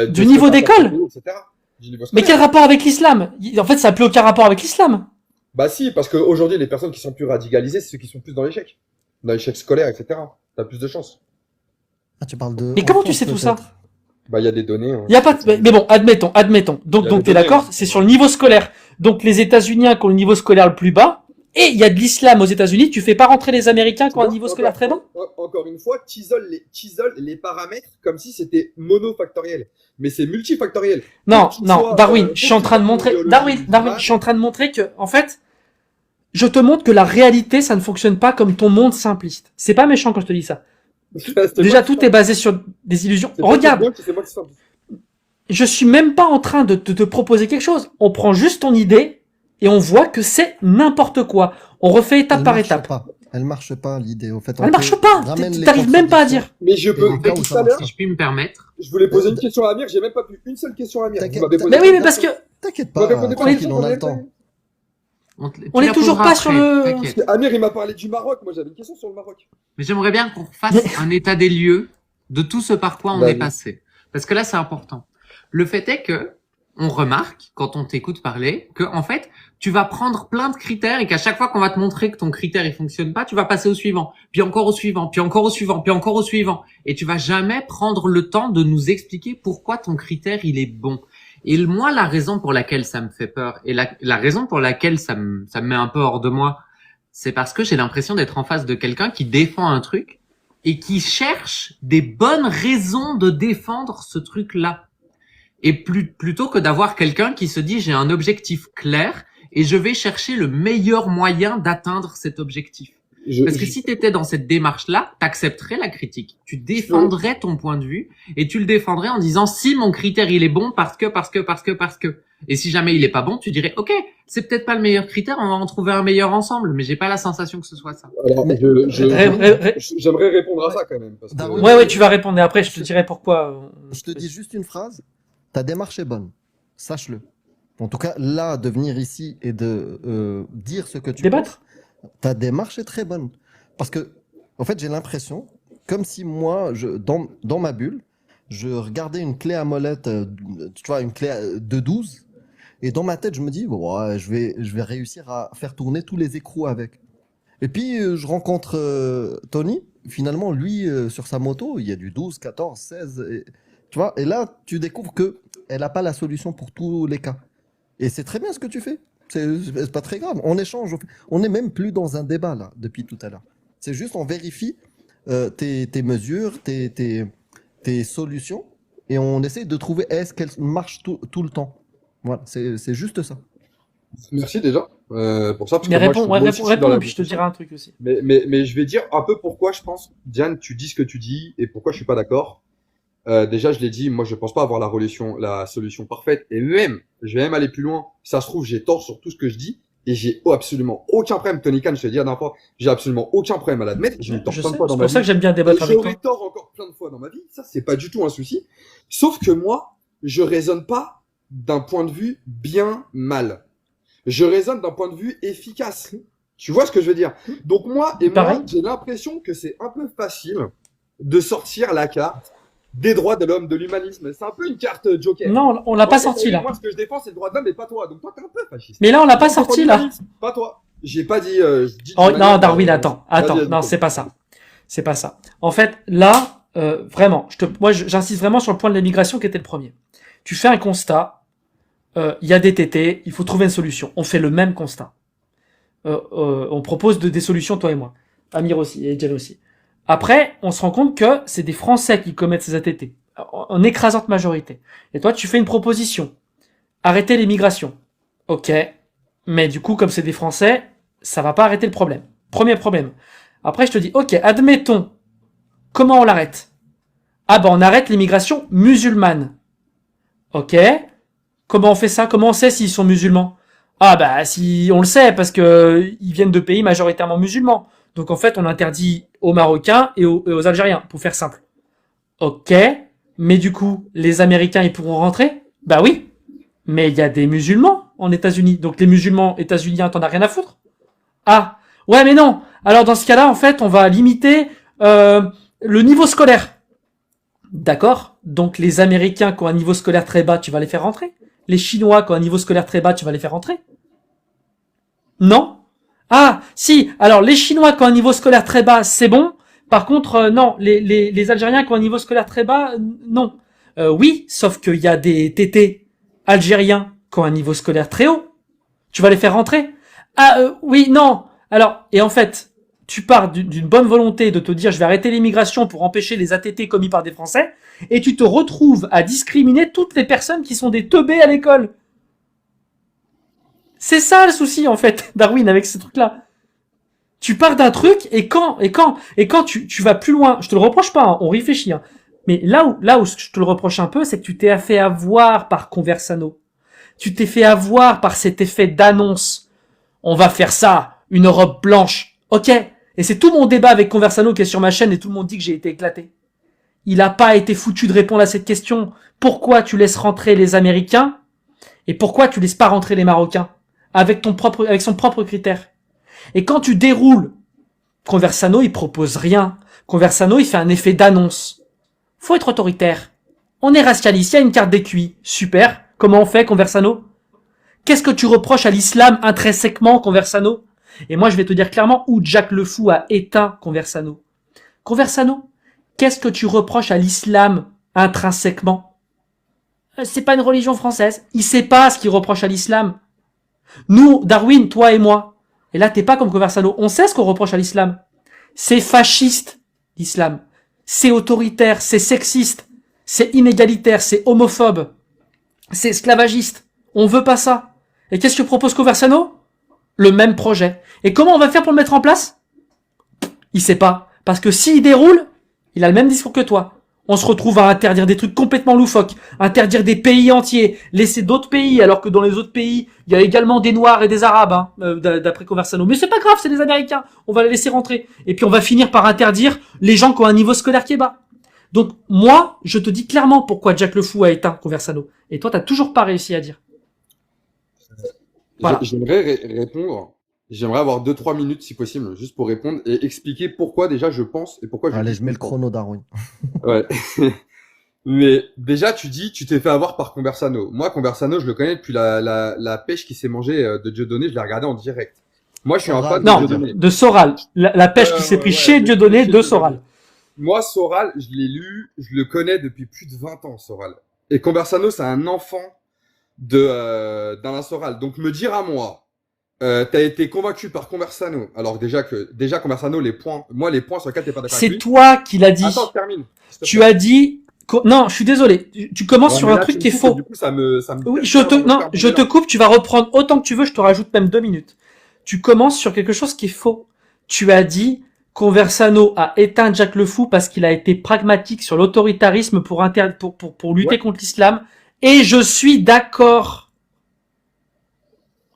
Du niveau d'école? etc. Du niveau Mais scolaire. quel rapport avec l'islam? En fait, ça n'a plus aucun rapport avec l'islam. Bah si, parce qu'aujourd'hui, les personnes qui sont plus radicalisées, c'est ceux qui sont plus dans l'échec. Dans l'échec scolaire, etc. T'as plus de chance. Ah, tu parles de. Mais comment en tu sais France, tout ça? peut-être. Bah, il y a des données. Hein. Y a pas de... Mais bon, admettons. Il y Donc a t'es des d'accord? données, C'est sur le niveau scolaire. Donc les États-Unis qui ont le niveau scolaire le plus bas. Et il y a de l'islam aux États-Unis. Tu fais pas rentrer les Américains qui ont un niveau scolaire très bas? Encore une fois, t'isole les paramètres comme si c'était monofactoriel. Mais c'est multifactoriel. Non, Faut qu'il non, soit, Darwin, faut je suis en qu'il train de soit montrer, idéologie Darwin, musulmane. je suis en train de montrer que, en fait, je te montre que la réalité, ça ne fonctionne pas comme ton monde simpliste. C'est pas méchant quand je te dis ça. Déjà, tout est basé sur des illusions. Regarde, je suis même pas en train de te proposer quelque chose. On prend juste ton idée et on voit que c'est n'importe quoi. On refait étape par étape. Elle marche pas, l'idée. Au fait, elle marche pas. T'arrives même pas à dire. Mais je peux. Tout à l'heure, si je puis me permettre. Je voulais poser une question à Amir. J'ai même pas pu une seule question à Amir. Mais oui, mais parce que. T'inquiète pas. Tranquille, on a le temps. On est toujours pas sur le. Amir, il m'a parlé du Maroc. Moi, j'avais une question sur le Maroc. Mais j'aimerais bien qu'on fasse un état des lieux de tout ce par quoi on est passé. Parce que là, c'est important. Le fait est que on remarque, quand on t'écoute parler, que, en fait, tu vas prendre plein de critères et qu'à chaque fois qu'on va te montrer que ton critère, il fonctionne pas, tu vas passer au suivant, puis encore au suivant, puis encore au suivant, puis encore au suivant. Et tu vas jamais prendre le temps de nous expliquer pourquoi ton critère, il est bon. Et moi, la raison pour laquelle ça me fait peur et la raison pour laquelle ça me met un peu hors de moi, c'est parce que j'ai l'impression d'être en face de quelqu'un qui défend un truc et qui cherche des bonnes raisons de défendre ce truc-là. Et plutôt que d'avoir quelqu'un qui se dit j'ai un objectif clair et je vais chercher le meilleur moyen d'atteindre cet objectif. Parce que si tu étais dans cette démarche-là, t'accepterais la critique. Tu défendrais ton point de vue et tu le défendrais en disant si mon critère il est bon parce que. Et si jamais il est pas bon, tu dirais ok, c'est peut-être pas le meilleur critère, on va en trouver un meilleur ensemble, mais j'ai pas la sensation que ce soit ça. Alors, j'aimerais répondre à ça quand même. Parce que... Ouais, tu vas répondre et après je te dirai pourquoi. Je te dis juste une phrase. Ta démarche est bonne, sache-le. En tout cas, là, de venir ici et de dire ce que tu débattre. Ta démarche est très bonne. Parce que, en fait, j'ai l'impression, comme si moi, dans ma bulle, je regardais une clé à molette, tu vois, une clé de 12, et dans ma tête, je me dis, ouais, je vais réussir à faire tourner tous les écrous avec. Et puis, je rencontre Tony. Finalement, lui, sur sa moto, il y a du 12, 14, 16... Tu vois, et là, tu découvres qu'elle n'a pas la solution pour tous les cas. Et c'est très bien ce que tu fais. C'est pas très grave. On échange. On n'est même plus dans un débat, là, depuis tout à l'heure. C'est juste, on vérifie tes mesures, tes solutions, et on essaie de trouver est-ce qu'elles marchent tout le temps. Voilà, c'est juste ça. Merci déjà pour ça. Parce mais que réponds, puis je te dirai un truc aussi. Mais je vais dire un peu pourquoi je pense, Diane, tu dis ce que tu dis, et pourquoi je suis pas d'accord. Déjà, je l'ai dit, moi, je pense pas avoir la solution parfaite. Et même, je vais même aller plus loin. Ça se trouve, j'ai tort sur tout ce que je dis. Et j'ai absolument aucun problème. Tony Khan, je te dis la dernière fois, j'ai absolument aucun problème à l'admettre. J'ai eu tort plein de fois dans ma vie. C'est pour ça que j'aime bien débattre avec toi. J'aurai tort encore plein de fois dans ma vie. Ça, c'est pas du tout un souci. Sauf que moi, je raisonne pas d'un point de vue bien-mal. Je raisonne d'un point de vue efficace. Tu vois ce que je veux dire? Donc moi, j'ai l'impression que c'est un peu facile de sortir la carte des droits de l'homme, de l'humanisme. C'est un peu une carte Joker. Non, on l'a pas sorti là. Moi, ce que je défends, c'est le droit de l'homme et pas toi. Donc toi, t'es un peu fasciste. Mais là, on l'a pas sorti là. Pas toi. J'ai pas dit. Non, Darwin, attends. Non, c'est pas ça. C'est pas ça. En fait, là, vraiment, j'insiste vraiment sur le point de l'immigration qui était le premier. Tu fais un constat. Il y a des tétés. Il faut trouver une solution. On fait le même constat. On propose des solutions, toi et moi. Amir aussi et Jen aussi. Après, on se rend compte que c'est des Français qui commettent ces ATT, en écrasante majorité. Et toi, tu fais une proposition. Arrêter l'immigration. Ok. Mais du coup, comme c'est des Français, ça va pas arrêter le problème. Premier problème. Après, je te dis, ok, admettons. Comment on l'arrête? Ah ben, on arrête l'immigration musulmane. Ok. Comment on fait ça? Comment on sait s'ils sont musulmans? Ah bah, si, on le sait, parce que ils viennent de pays majoritairement musulmans. Donc en fait, on interdit aux Marocains et aux Algériens, pour faire simple. Ok, mais du coup, les Américains, ils pourront rentrer? Bah oui, mais il y a des musulmans en États-Unis. Donc les musulmans états-uniens, t'en as rien à foutre? Ah, ouais, mais non. Alors dans ce cas-là, en fait, on va limiter le niveau scolaire. D'accord? Donc les Américains qui ont un niveau scolaire très bas, tu vas les faire rentrer? Les Chinois qui ont un niveau scolaire très bas, tu vas les faire rentrer? Non? Ah, si, alors les Chinois qui ont un niveau scolaire très bas, c'est bon. Par contre, non, les Algériens qui ont un niveau scolaire très bas, non. Oui, sauf qu'il y a des tétés algériens qui ont un niveau scolaire très haut. Tu vas les faire rentrer? Ah, oui, non. Alors, et en fait, tu pars d'une bonne volonté de te dire je vais arrêter l'immigration pour empêcher les ATT commis par des Français, et tu te retrouves à discriminer toutes les personnes qui sont des teubés à l'école. C'est ça le souci, en fait, Darwin, avec ce truc-là. Tu pars d'un truc et quand tu vas plus loin, je te le reproche pas, hein, on réfléchit, hein, mais là où je te le reproche un peu, c'est que tu t'es fait avoir par Conversano. Tu t'es fait avoir par cet effet d'annonce. On va faire ça, une Europe blanche. Ok. Et c'est tout mon débat avec Conversano qui est sur ma chaîne et tout le monde dit que j'ai été éclaté. Il a pas été foutu de répondre à cette question. Pourquoi tu laisses rentrer les Américains et pourquoi tu laisses pas rentrer les Marocains avec son propre critère? Et quand tu déroules, Conversano, il propose rien. Conversano, il fait un effet d'annonce. Faut être autoritaire. On est racialiste, il y a une carte des QI. Super. Comment on fait, Conversano? Qu'est-ce que tu reproches à l'islam intrinsèquement, Conversano? Et moi, je vais te dire clairement où Jack le Fou a éteint Conversano. Conversano, qu'est-ce que tu reproches à l'islam intrinsèquement? C'est pas une religion française. Il sait pas ce qu'il reproche à l'islam. Nous, Darwin, toi et moi. Et là, t'es pas comme Conversano. On sait ce qu'on reproche à l'islam. C'est fasciste, l'islam. C'est autoritaire, c'est sexiste, c'est inégalitaire, c'est homophobe, c'est esclavagiste. On veut pas ça. Et qu'est-ce que propose Conversano? Le même projet. Et comment on va faire pour le mettre en place? Il sait pas. Parce que s'il déroule, il a le même discours que toi. On se retrouve à interdire des trucs complètement loufoques, interdire des pays entiers, laisser d'autres pays, alors que dans les autres pays, il y a également des Noirs et des Arabes, hein, d'après Conversano. Mais c'est pas grave, c'est des Américains, on va les laisser rentrer. Et puis on va finir par interdire les gens qui ont un niveau scolaire qui est bas. Donc moi, je te dis clairement pourquoi Jack le Fou a éteint Conversano. Et toi, t'as toujours pas réussi à dire. Voilà. J'aimerais répondre. J'aimerais avoir 2-3 minutes si possible, juste pour répondre et expliquer pourquoi déjà je pense et pourquoi je Allez, dis je mets le chrono, Darwin. Ouais. Mais déjà, tu dis, tu t'es fait avoir par Conversano. Moi, Conversano, je le connais depuis la pêche qui s'est mangée de Dieudonné, je l'ai regardé en direct. Moi, je suis un fan de Non, Dieudonné. de Soral. La pêche qui s'est prise chez Dieudonné de Soral. Moi, Soral, je l'ai lu, je le connais depuis plus de 20 ans, Soral. Et Conversano, c'est un enfant d'Alain Soral. Donc, me dire à moi, t'as été convaincu par Conversano. Alors déjà Conversano, les points sur lesquels t'es pas d'accord avec C'est lui. toi qui l'as dit. Attends, je termine. Tu as dit, non, je suis désolé. Tu commences Ouais, sur mais un là, truc tu qui est me coupes, faux. Du coup, ça me Oui, je te coupe, tu vas reprendre autant que tu veux, je te rajoute même 2 minutes. Tu commences sur quelque chose qui est faux. Tu as dit, Conversano a éteint Jack le Fou parce qu'il a été pragmatique sur l'autoritarisme pour lutter contre l'islam. Et je suis d'accord.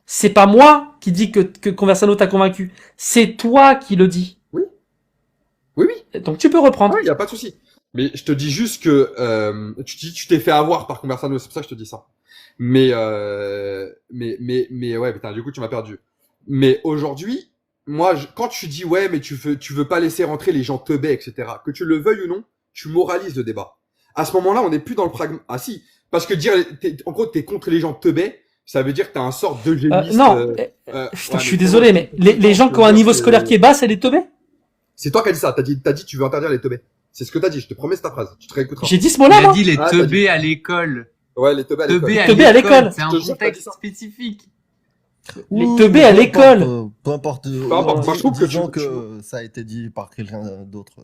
C'est pas moi qui dis que Conversano t'a convaincu. C'est toi qui le dis. Oui. Oui, oui. Donc tu peux reprendre. Il y a pas de souci. Mais je te dis juste que tu t'es fait avoir par Conversano, c'est pour ça que je te dis ça. Mais ouais, putain, du coup tu m'as perdu. Mais aujourd'hui, moi, quand tu dis ouais, mais tu veux pas laisser rentrer les gens teubés, etc. Que tu le veuilles ou non, tu moralises le débat. À ce moment-là, on n'est plus dans le pragmatisme. Ah si, parce que dire, en gros, t'es contre les gens teubés, ça veut dire que t'as un sort d'eugéniste. Non, putain, je suis désolé, mais les gens qui ont un niveau scolaire qui est bas, c'est les teubés? C'est toi qui as dit ça. T'as dit tu veux interdire les teubés. C'est ce que t'as dit. Je te promets, c'est ta phrase. Tu te réécouteras. J'ai dit ce mot-là, Il a moi. dit les Ah, teubés à l'école. Ouais, les teubés à l'école. Teubés à l'école. C'est un Je te jure, t'as dit contexte ça. spécifique. Les teubés à l'école. Peu importe. Peu importe, moi, je trouve que disons tu- que ça a été dit par quelqu'un d'autre.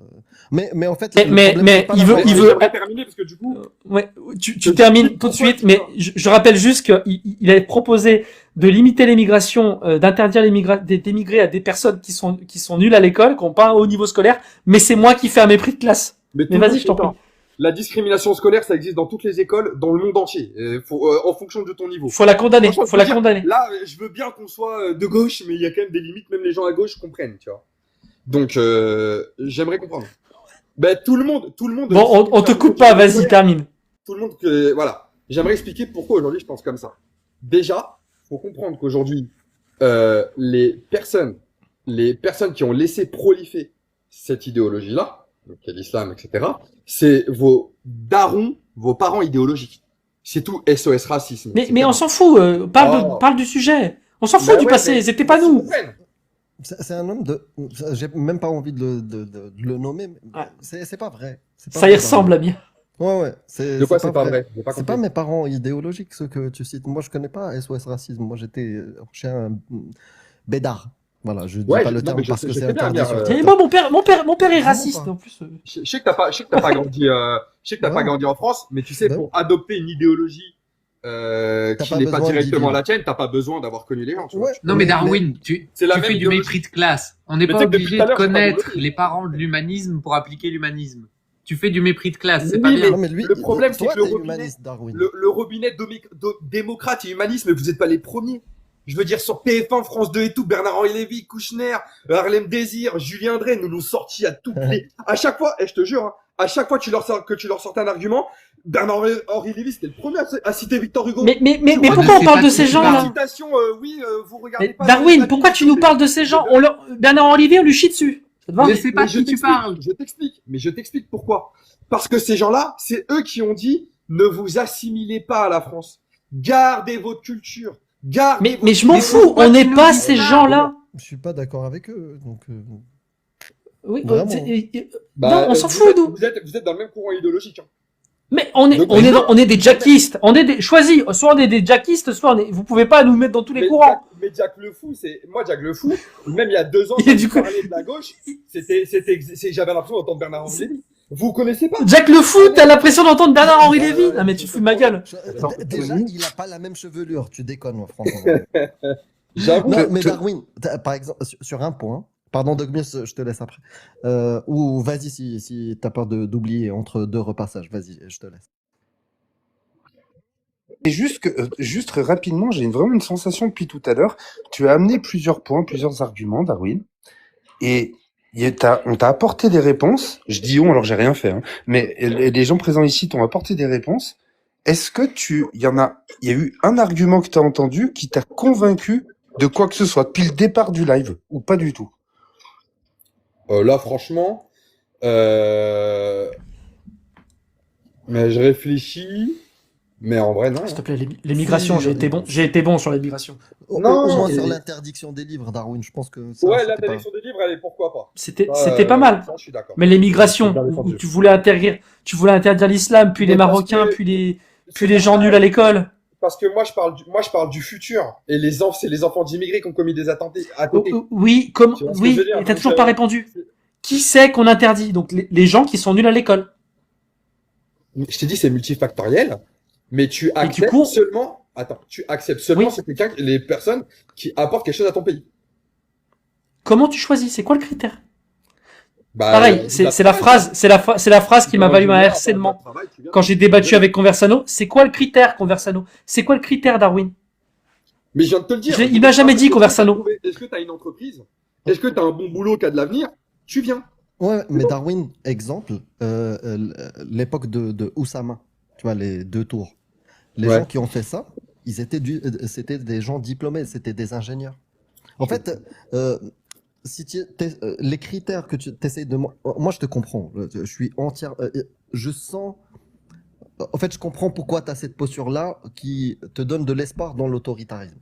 Mais en fait, Mais il veut- J'aimerais terminer parce que du coup, Ouais, tu termines tout de suite, mais je rappelle juste qu'il avait proposé de limiter l'immigration, d'interdire d'émigrer à des personnes qui sont nulles à l'école, qui n'ont pas un haut niveau scolaire, mais c'est moi qui fais un mépris de classe. tout Mais le vas-y, monde je t'en est content. prie. La discrimination scolaire, ça existe dans toutes les écoles, dans le monde entier, en fonction de ton niveau. Faut la condamner, Franchement, faut la je veux dire, condamner. Là, je veux bien qu'on soit de gauche, mais il y a quand même des limites, même les gens à gauche comprennent, tu vois. Donc, j'aimerais comprendre. Ben, tout le monde. Bon, on te coupe pas, vas-y, termine. Tout le monde voilà. J'aimerais expliquer pourquoi aujourd'hui je pense comme ça. Déjà, faut comprendre qu'aujourd'hui, les personnes qui ont laissé prolifer cette idéologie-là, donc il y a l'islam, etc., c'est vos darons, vos parents idéologiques. C'est tout SOS racisme. Mais etc. on s'en fout, parle du sujet. On s'en fout Bah du ouais, passé, mais c'était pas ils nous. comprennent. c'est un homme de. J'ai même pas envie de le nommer. Mais Ouais. c'est pas vrai. C'est pas Ça y vrai, ressemble à bien. Ouais. De quoi c'est pas vrai? J'ai pas C'est compris. pas mes parents idéologiques, ceux que tu cites. Moi, je connais pas SOS Racisme. Moi, j'étais chez un bédard. Voilà, je dis Ouais, pas le non, terme mais je parce sais- que je c'est sais bien, interdit bien, sur Et TikTok. moi, mon père est Vraiment raciste, pas. en plus. Je sais que t'as pas grandi, je sais que t'as pas Ouais. grandi en France, mais tu sais, Ouais. pour adopter une idéologie T'as qui pas n'est pas besoin d'y directement vivre. la tienne, t'as pas besoin d'avoir connu les gens, tu vois. Ouais, Non, mais Darwin, C'est la tu même fais du idéologie. mépris de classe. On n'est Mais pas tu sais que depuis obligé tout à de l'heure, je suis pas connaître bloqué. les parents de l'humanisme pour appliquer l'humanisme. Tu fais du mépris de classe, c'est Oui, pas mais- bien. Non, mais lui, le problème, c'est toi, que le t'es robinet- humaniste, Darwin. Le robinet démocrate et humanisme, vous n'êtes pas les premiers. Je veux dire, sur TF1, France 2 et tout, Bernard-Henri Lévy, Kouchner, Harlem Désir, Julien Drey nous l'ont sorti à toutes les... À chaque fois, et je te jure, hein, à chaque fois que tu leur sortais un argument, Bernard-Henri Lévy, c'était le premier à citer Victor Hugo. Mais crois pourquoi que on parle c'est de pas ces qui gens parle. là? Citation, vous regardez Mais pas... Darwin, pourquoi tu nous parles de ces gens? Bernard Olivier, on lui chie dessus. Ça te va? Mais c'est pas qui tu parles. Je t'explique pourquoi. Parce que ces gens-là, c'est eux qui ont dit ne vous assimilez pas à la France. Gardez votre culture. Gardez Mais je m'en Mais fous, pourquoi on tu n'est nous pas dis ces ça gens-là. Je suis pas d'accord avec eux, donc. Oui, Vraiment. non, on s'en fout, nous. Vous êtes dans le même courant idéologique. Hein. Mais on est des jackistes. Choisis. Soit on est des jackistes, soit vous pouvez pas nous mettre dans tous les courants. Mais Jack le Fou, Jack le Fou, même il y a 2 ans, Il quand est du je coup- parlais de la gauche, j'avais l'impression d'entendre Bernard-Henri Lévy. Vous connaissez pas? Jack le fou, t'as l'impression d'entendre Bernard-Henri Lévy. Ah mais tu te fous de ma gueule. Déjà, il a pas la même chevelure, tu déconnes, moi, franchement. J'avoue. Non, mais Darwin, par exemple, sur un point, pardon, Dogmius, je te laisse après. Ou vas-y, si t'as peur d'oublier entre 2 repassages, vas-y, je te laisse. Et juste très rapidement, j'ai vraiment une sensation depuis tout à l'heure. Tu as amené plusieurs points, plusieurs arguments, Darwin. Et on t'a apporté des réponses. Je dis on alors j'ai rien fait, hein. Mais les gens présents ici t'ont apporté des réponses. Est-ce que il y a eu un argument que t'as entendu qui t'a convaincu de quoi que ce soit depuis le départ du live ou pas du tout? Là, franchement, mais je réfléchis, mais en vrai, non. S'il te plaît, l'immigration, j'ai été bon sur l'immigration. Non, Au moins et- sur l'interdiction des livres, Darwin, je pense que ça, Ouais, c'était l'interdiction des livres, elle est pourquoi pas. C'était pas mal. Ça, je suis d'accord. Mais l'immigration, Bien défendu. où tu voulais interdire l'islam, puis Mais les parce Marocains, que- puis les gens nuls à l'école. Parce que moi, je parle du futur. Et c'est les enfants d'immigrés qui ont commis des attentats à côté. Oui, Tu vois ce que je veux dire? et t'as Donc, toujours pas répondu. Qui c'est qu'on interdit? Donc les gens qui sont nuls à l'école. Je t'ai dit, c'est multifactoriel, mais tu acceptes coup- seulement, tu acceptes seulement Oui. les personnes qui apportent quelque chose à ton pays. Comment tu choisis? C'est quoi le critère? Bah, Pareil, c'est la phrase qui m'a valu un harcèlement. Quand j'ai débattu avec Conversano, c'est quoi le critère, Conversano? C'est quoi le critère, Darwin? Mais je viens de te le dire. Il m'a jamais dit, Conversano. Est-ce que tu as une entreprise? Est-ce que tu as un bon boulot qui a de l'avenir? Tu viens. Ouais, mais Darwin, exemple, l'époque de Oussama, tu vois, les 2 tours. Les Ouais. gens qui ont fait ça, c'était des gens diplômés, c'était des ingénieurs. En fait, si les critères que tu essayes de... Moi, je te comprends. Je suis entière... je sens... En fait, je comprends pourquoi tu as cette posture-là qui te donne de l'espoir dans l'autoritarisme.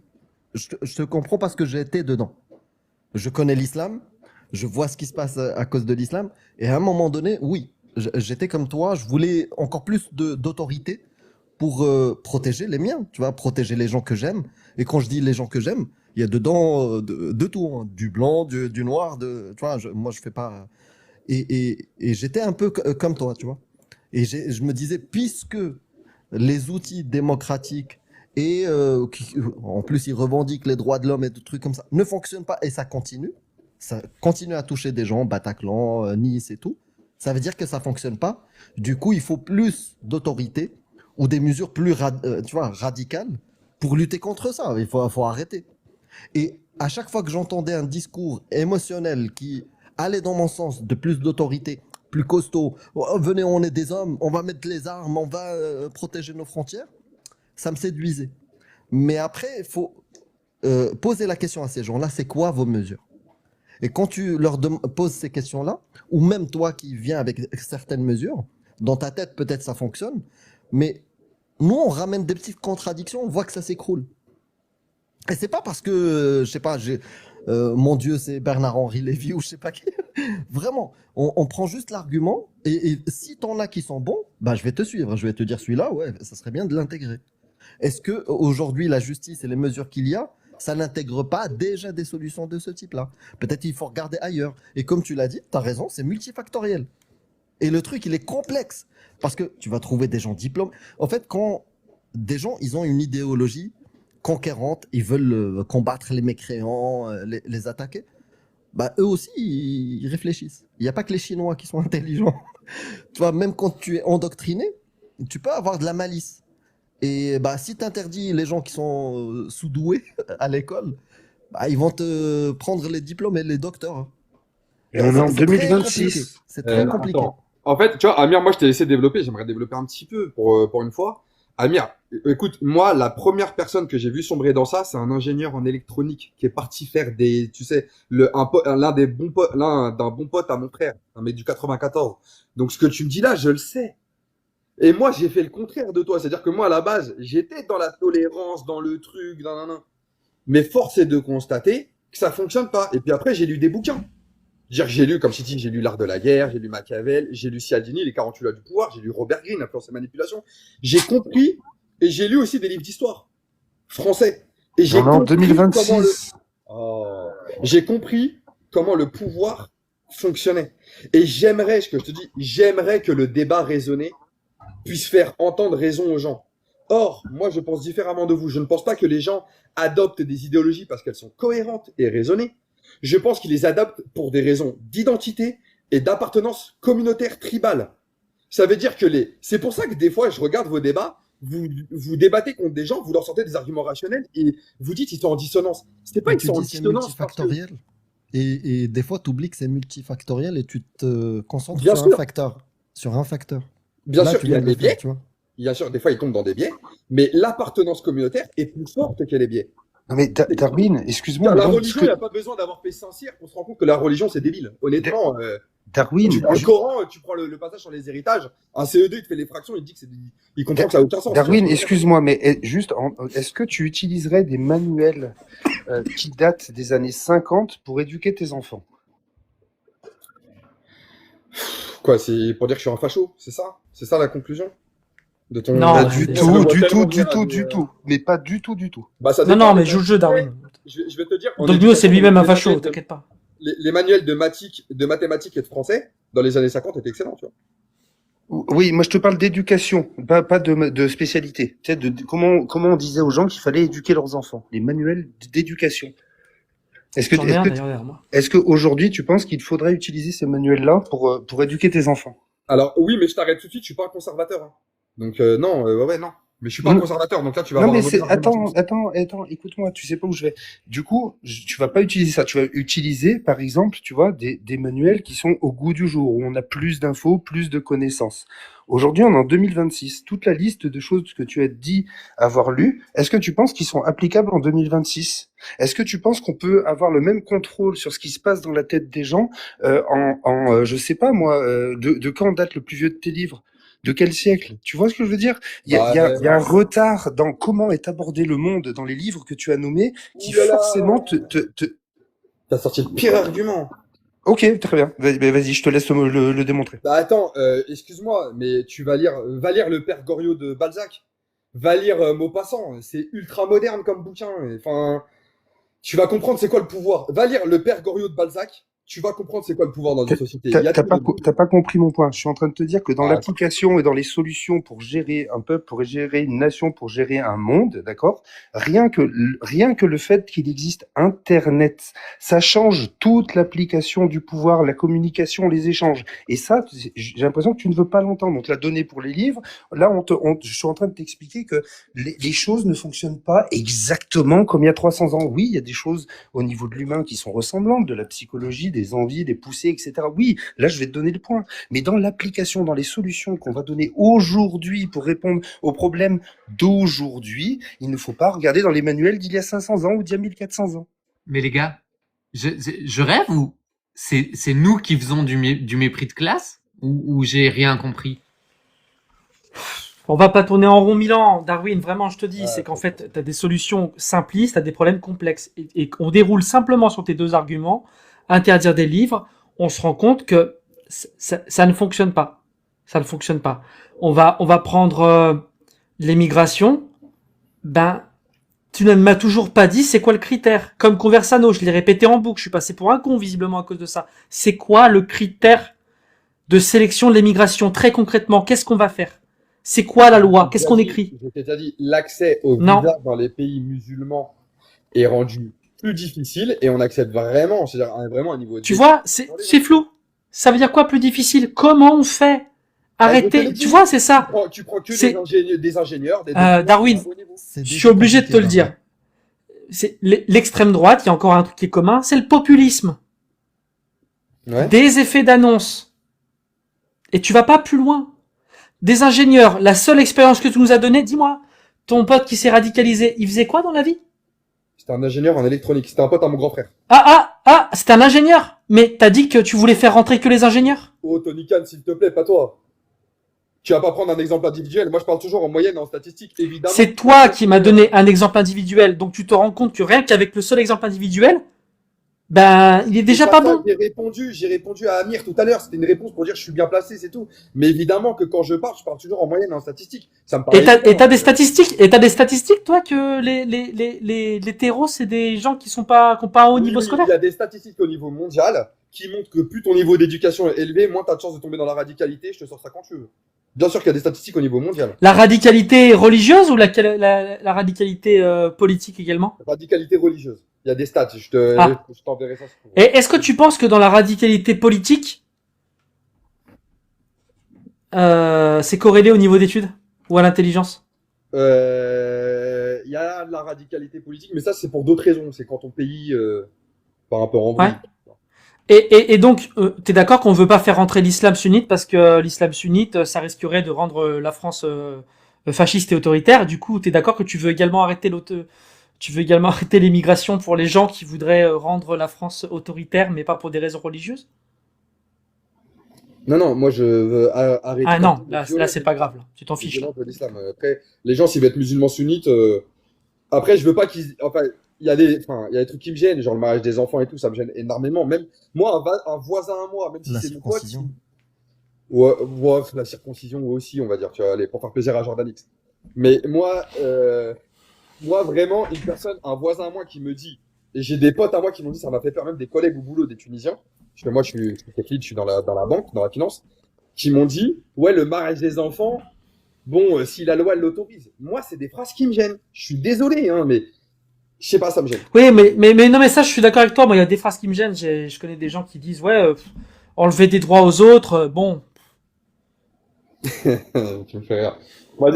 Je te comprends parce que j'ai été dedans. Je connais l'islam, je vois ce qui se passe à cause de l'islam, et à un moment donné, oui, j'étais comme toi, je voulais encore plus d'autorité pour protéger les miens, tu vois, protéger les gens que j'aime. Et quand je dis les gens que j'aime, il y a dedans de tout, hein, du blanc, du noir, tu vois, moi je fais pas... Et j'étais un peu comme toi, tu vois. Et je me disais, puisque les outils démocratiques et en plus ils revendiquent les droits de l'homme et des trucs comme ça, ne fonctionnent pas et ça continue à toucher des gens, Bataclan, Nice et tout, ça veut dire que ça fonctionne pas. Du coup, il faut plus d'autorité ou des mesures plus tu vois, radicales pour lutter contre ça. Il faut arrêter. Et à chaque fois que j'entendais un discours émotionnel qui allait dans mon sens de plus d'autorité, plus costaud, oh, venez, on est des hommes, on va mettre les armes, on va protéger nos frontières, ça me séduisait. Mais après, il faut poser la question à ces gens-là, c'est quoi vos mesures? Et quand tu leur poses ces questions-là, ou même toi qui viens avec certaines mesures, dans ta tête peut-être ça fonctionne, mais nous on ramène des petites contradictions, on voit que ça s'écroule. Et c'est pas parce que, je sais pas, mon Dieu c'est Bernard-Henri Lévy ou je sais pas qui. Vraiment, on prend juste l'argument et si t'en as qui sont bons, bah je vais te suivre, je vais te dire celui-là, ouais, ça serait bien de l'intégrer. Est-ce que aujourd'hui la justice et les mesures qu'il y a, ça n'intègre pas déjà des solutions de ce type-là? Peut-être il faut regarder ailleurs. Et comme tu l'as dit, tu as raison, c'est multifactoriel. Et le truc, il est complexe. Parce que tu vas trouver des gens diplômés. En fait, quand des gens, ils ont une idéologie conquérante, ils veulent combattre les mécréants, les attaquer. Bah, eux aussi, ils réfléchissent. Il n'y a pas que les Chinois qui sont intelligents. Tu vois, même quand tu es endoctriné, tu peux avoir de la malice. Et bah, si tu interdis les gens qui sont sous-doués à l'école, bah, ils vont te prendre les diplômes et les docteurs, hein. Et on est en C'est très 2026. compliqué. C'est très compliqué. Attends. En fait, tu vois, Amir, moi, je t'ai laissé développer. J'aimerais développer un petit peu pour une fois. Amir, écoute, moi, la première personne que j'ai vu sombrer dans ça, c'est un ingénieur en électronique qui est parti faire des, tu sais, l'un des bons potes, l'un d'un bon pote à mon frère, un mec du 94. Donc, ce que tu me dis là, je le sais. Et moi, j'ai fait le contraire de toi. C'est-à-dire que moi, à la base, j'étais dans la tolérance, dans le truc, Mais force est de constater que ça fonctionne pas. Et puis après, j'ai lu des bouquins. Dire que j'ai lu, comme je t'ai dit, j'ai lu L'Art de la guerre, j'ai lu Machiavel, j'ai lu Cialdini, Les 48 lois du pouvoir, j'ai lu Robert Greene, Influence et manipulation. J'ai compris, et j'ai lu aussi des livres d'histoire français. Et j'ai On est en compris 2026. j'ai compris comment le pouvoir fonctionnait. Et j'aimerais, ce que je te dis, j'aimerais que le débat raisonné puisse faire entendre raison aux gens. Or, moi, je pense différemment de vous. Je ne pense pas que les gens adoptent des idéologies parce qu'elles sont cohérentes et raisonnées. Je pense qu'ils les adoptent pour des raisons d'identité et d'appartenance communautaire tribale. Ça veut dire que c'est pour ça que des fois, je regarde vos débats, vous débattez contre des gens, vous leur sortez des arguments rationnels et vous dites qu'ils sont en dissonance. C'était pas Mais qu'ils tu sont en dis c'est dissonance parce que, multifactoriel. Et des fois, tu oublies que c'est multifactoriel et tu te concentres bien sur un sûr, facteur. Sur un facteur. bien Là, sûr tu qu'il y a viens de le des faire, biais, tu vois. bien sûr, des fois, ils tombent dans des biais, mais l'appartenance communautaire est plus forte que les biais. Non mais Darwin, excuse-moi, La donc, religion, il n'y a pas besoin d'avoir fait Saint-Cyr pour se rendre compte que la religion, c'est débile. Honnêtement, Darwin, tu prends le Coran, tu prends le passage sur les héritages, un CE2, il te fait les fractions, il te dit que il comprend que ça n'a aucun sens. Darwin, excuse-moi, mais est-ce que tu utiliserais des manuels qui datent des années 50 pour éduquer tes enfants? Quoi, c'est pour dire que je suis un facho, c'est ça? C'est ça la conclusion de ton... Non, Pas bah, du c'est- tout, Ça me voit du tellement tout, bien, du tout, mais, du tout. Mais pas du tout, du tout. Bah, ça Non, dépend, non, mais les joue le jeu, Darwin. Je vais te dire, en Donc mieux, c'est éducation, lui-même un les facho, manuels de- t'inquiète pas. les manuels de mathématiques et de français, dans les années 50, étaient excellents, tu vois. Oui, moi je te parle d'éducation, pas de spécialité. Tu sais, de comment on disait aux gens qu'il fallait éduquer leurs enfants. Les manuels d'éducation. J'en ai un d'ailleurs derrière moi. Est-ce qu'aujourd'hui tu penses qu'il faudrait utiliser ces manuels-là pour éduquer tes enfants? Alors, oui, mais je t'arrête tout de suite, je suis pas un conservateur, hein. Donc, non, ouais, non. Mais je suis pas un Non. conservateur, donc là, tu vas Non avoir mais un autre argument. attends, écoute-moi, tu sais pas où je vais. Du coup, tu vas pas utiliser ça. Tu vas utiliser, par exemple, tu vois, des manuels qui sont au goût du jour, où on a plus d'infos, plus de connaissances. Aujourd'hui, on est en 2026. Toute la liste de choses que tu as dit avoir lues, est-ce que tu penses qu'ils sont applicables en 2026? Est-ce que tu penses qu'on peut avoir le même contrôle sur ce qui se passe dans la tête des gens je sais pas moi, de quand date le plus vieux de tes livres? De quel siècle? Tu vois ce que je veux dire? Il y a un retard dans comment est abordé le monde dans les livres que tu as nommés qui Ouh là là. forcément T'as sorti le pire argument. Ok, très bien. Vas-y, je te laisse le démontrer. Bah attends, excuse-moi, mais va lire le Père Goriot de Balzac. Va lire Maupassant. C'est ultra moderne comme bouquin. Enfin, tu vas comprendre c'est quoi le pouvoir. Va lire le Père Goriot de Balzac. Tu vas comprendre c'est quoi le pouvoir dans une société. T'as pas compris mon point. Je suis en train de te dire que dans Ah, l'application et dans les solutions pour gérer un peuple, pour gérer une nation, pour gérer un monde, d'accord? Rien que le fait qu'il existe Internet, ça change toute l'application du pouvoir, la communication, les échanges. Et ça, j'ai l'impression que tu ne veux pas l'entendre. On te l'a donné pour les livres. Là, je suis en train de t'expliquer que les choses ne fonctionnent pas exactement comme il y a 300 ans. Oui, il y a des choses au niveau de l'humain qui sont ressemblantes, de la psychologie, des envies, des poussées, etc. Oui, là, je vais te donner le point. Mais dans l'application, dans les solutions qu'on va donner aujourd'hui pour répondre aux problèmes d'aujourd'hui, il ne faut pas regarder dans les manuels d'il y a 500 ans ou d'il y a 1400 ans. Mais les gars, je rêve ou c'est nous qui faisons du mépris de classe ou j'ai rien compris? On va pas tourner en rond 1000 ans, Darwin, vraiment, je te dis, Ouais, c'est qu'en fait, tu as des solutions simplistes, tu as des problèmes complexes. Et on déroule simplement sur tes deux arguments, interdire des livres, on se rend compte que ça ne fonctionne pas. Ça ne fonctionne pas. On va prendre l'immigration. Ben, tu ne m'as toujours pas dit c'est quoi le critère. Comme Conversano, je l'ai répété en boucle, je suis passé pour un con visiblement à cause de ça. C'est quoi le critère de sélection de l'immigration? Très concrètement, qu'est-ce qu'on va faire? C'est quoi la loi? Qu'est-ce qu'on écrit? Je t'ai déjà dit, l'accès au Non. visa dans les pays musulmans est rendu plus difficile et on accède vraiment, c'est-à-dire vraiment un niveau. Tu vois, c'est flou. Ça veut dire quoi plus difficile? Comment on fait? Arrêtez. Tu vois, c'est ça. Tu prends que C'est- des ingénieurs, des Darwin, à haut niveau. C'est je déjà suis obligé de te le compliqué, dire. C'est l'extrême droite, il y a encore un truc qui est commun, c'est le populisme. Ouais. Des effets d'annonce. Et tu vas pas plus loin. Des ingénieurs, la seule expérience que tu nous as donnée, dis-moi, ton pote qui s'est radicalisé, il faisait quoi dans la vie? C'était un ingénieur en électronique. C'était un pote à mon grand frère. C'est un ingénieur. Mais t'as dit que tu voulais faire rentrer que les ingénieurs? Oh, Tony Khan, s'il te plaît, pas toi. Tu vas pas prendre un exemple individuel. Moi, je parle toujours en moyenne et en statistique, évidemment. C'est toi qui m'as donné un exemple individuel, donc tu te rends compte que rien qu'avec le seul exemple individuel, ben, il est déjà pas bon. J'ai répondu à Amir tout à l'heure. C'était une réponse pour dire je suis bien placé, c'est tout. Mais évidemment que quand je parle toujours en moyenne et en statistique. Ça me paraît Et t'as des statistiques. statistiques, toi, que les terreaux, c'est des gens qui ont pas un haut niveau scolaire? Il y a des statistiques au niveau mondial qui montrent que plus ton niveau d'éducation est élevé, moins tu as de chances de tomber dans la radicalité. Je te sors ça quand tu veux. Bien sûr qu'il y a des statistiques au niveau mondial. La radicalité religieuse ou la radicalité politique également? Radicalité religieuse. Il y a des stats. Je t'enverrai ça. Et est-ce que tu penses que dans la radicalité politique, c'est corrélé au niveau d'études ou à l'intelligence? Il y a de la radicalité politique, mais ça c'est pour d'autres raisons. C'est quand ton pays part un peu en vrille. Ouais. Et donc, t'es d'accord qu'on veut pas faire rentrer l'islam sunnite parce que l'islam sunnite, ça risquerait de rendre la France fasciste et autoritaire. Du coup, t'es d'accord que tu veux également arrêter l'immigration pour les gens qui voudraient rendre la France autoritaire, mais pas pour des raisons religieuses? Non, moi je veux arrêter. Ah non, là c'est pas grave. Là. Tu t'en fiches. Là. De l'islam. Après, les gens s'ils veulent être musulmans sunnites, après je veux pas qu'ils. Enfin, il y a des trucs qui me gênent, genre le mariage des enfants et tout, ça me gêne énormément. Même moi, un voisin à moi, même si La c'est mon pote. circoncision. Ouais, la circoncision aussi, on va dire, tu vois, pour faire plaisir à Jordanix. Mais moi vraiment, une personne, un voisin à moi qui me dit, et j'ai des potes à moi qui m'ont dit, ça m'a fait peur, même des collègues au boulot, des Tunisiens, parce que moi je suis tech lead, je suis dans la banque, dans la finance, qui m'ont dit, ouais, le mariage des enfants, bon, si la loi elle l'autorise. Moi, c'est des phrases qui me gênent. Je suis désolé, hein, mais je sais pas, ça me gêne. Oui, mais non, mais ça, je suis d'accord avec toi. Moi, il y a des phrases qui me gênent. Je connais des gens qui disent, ouais, enlever des droits aux autres, bon. Tu me fais rire. Bon,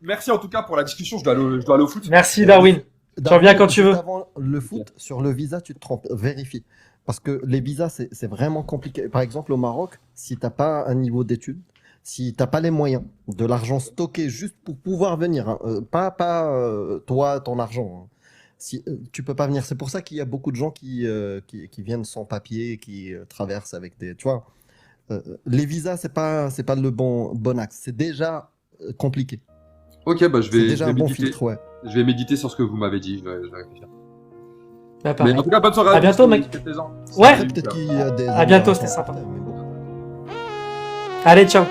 merci en tout cas pour la discussion. Je dois aller au foot. Merci, Darwin. Tu reviens quand tu veux. Avant le foot, sur le visa, tu te trompes. Vérifie. Parce que les visas, c'est vraiment compliqué. Par exemple, au Maroc, si tu n'as pas un niveau d'études, si tu n'as pas les moyens, de l'argent stocké juste pour pouvoir venir, hein, toi, ton argent, hein. Si, tu peux pas venir. C'est pour ça qu'il y a beaucoup de gens qui viennent sans papier, qui traversent avec des... Tu vois, les visas, c'est pas le bon axe. C'est déjà compliqué. Ok, bah C'est déjà un bon filtre, ouais. Je vais méditer sur ce que vous m'avez dit. Je vais réfléchir. Bah, Mais pareil. en tout cas, bonne soirée. À bientôt, mec. C'était plaisant. Ouais. Peut-être qu'il y a des... À bientôt, c'était sympa. Mais bon. Allez, ciao.